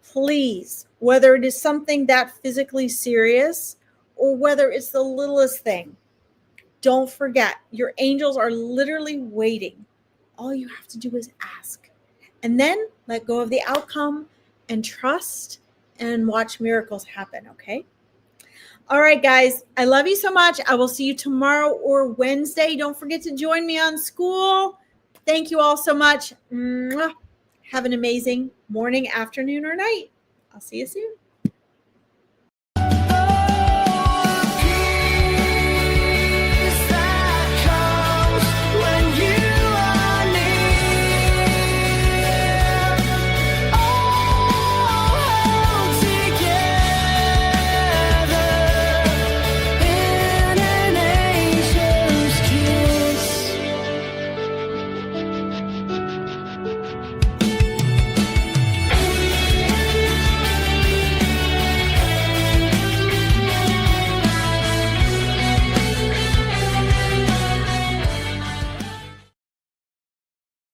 please, whether it is something that physically serious or whether it's the littlest thing, don't forget, your angels are literally waiting. All you have to do is ask, and then let go of the outcome and trust and watch miracles happen, okay? All right, guys, I love you so much. I will see you tomorrow or Wednesday. Don't forget to join me on school. Thank you all so much. Have an amazing morning, afternoon, or night. I'll see you soon.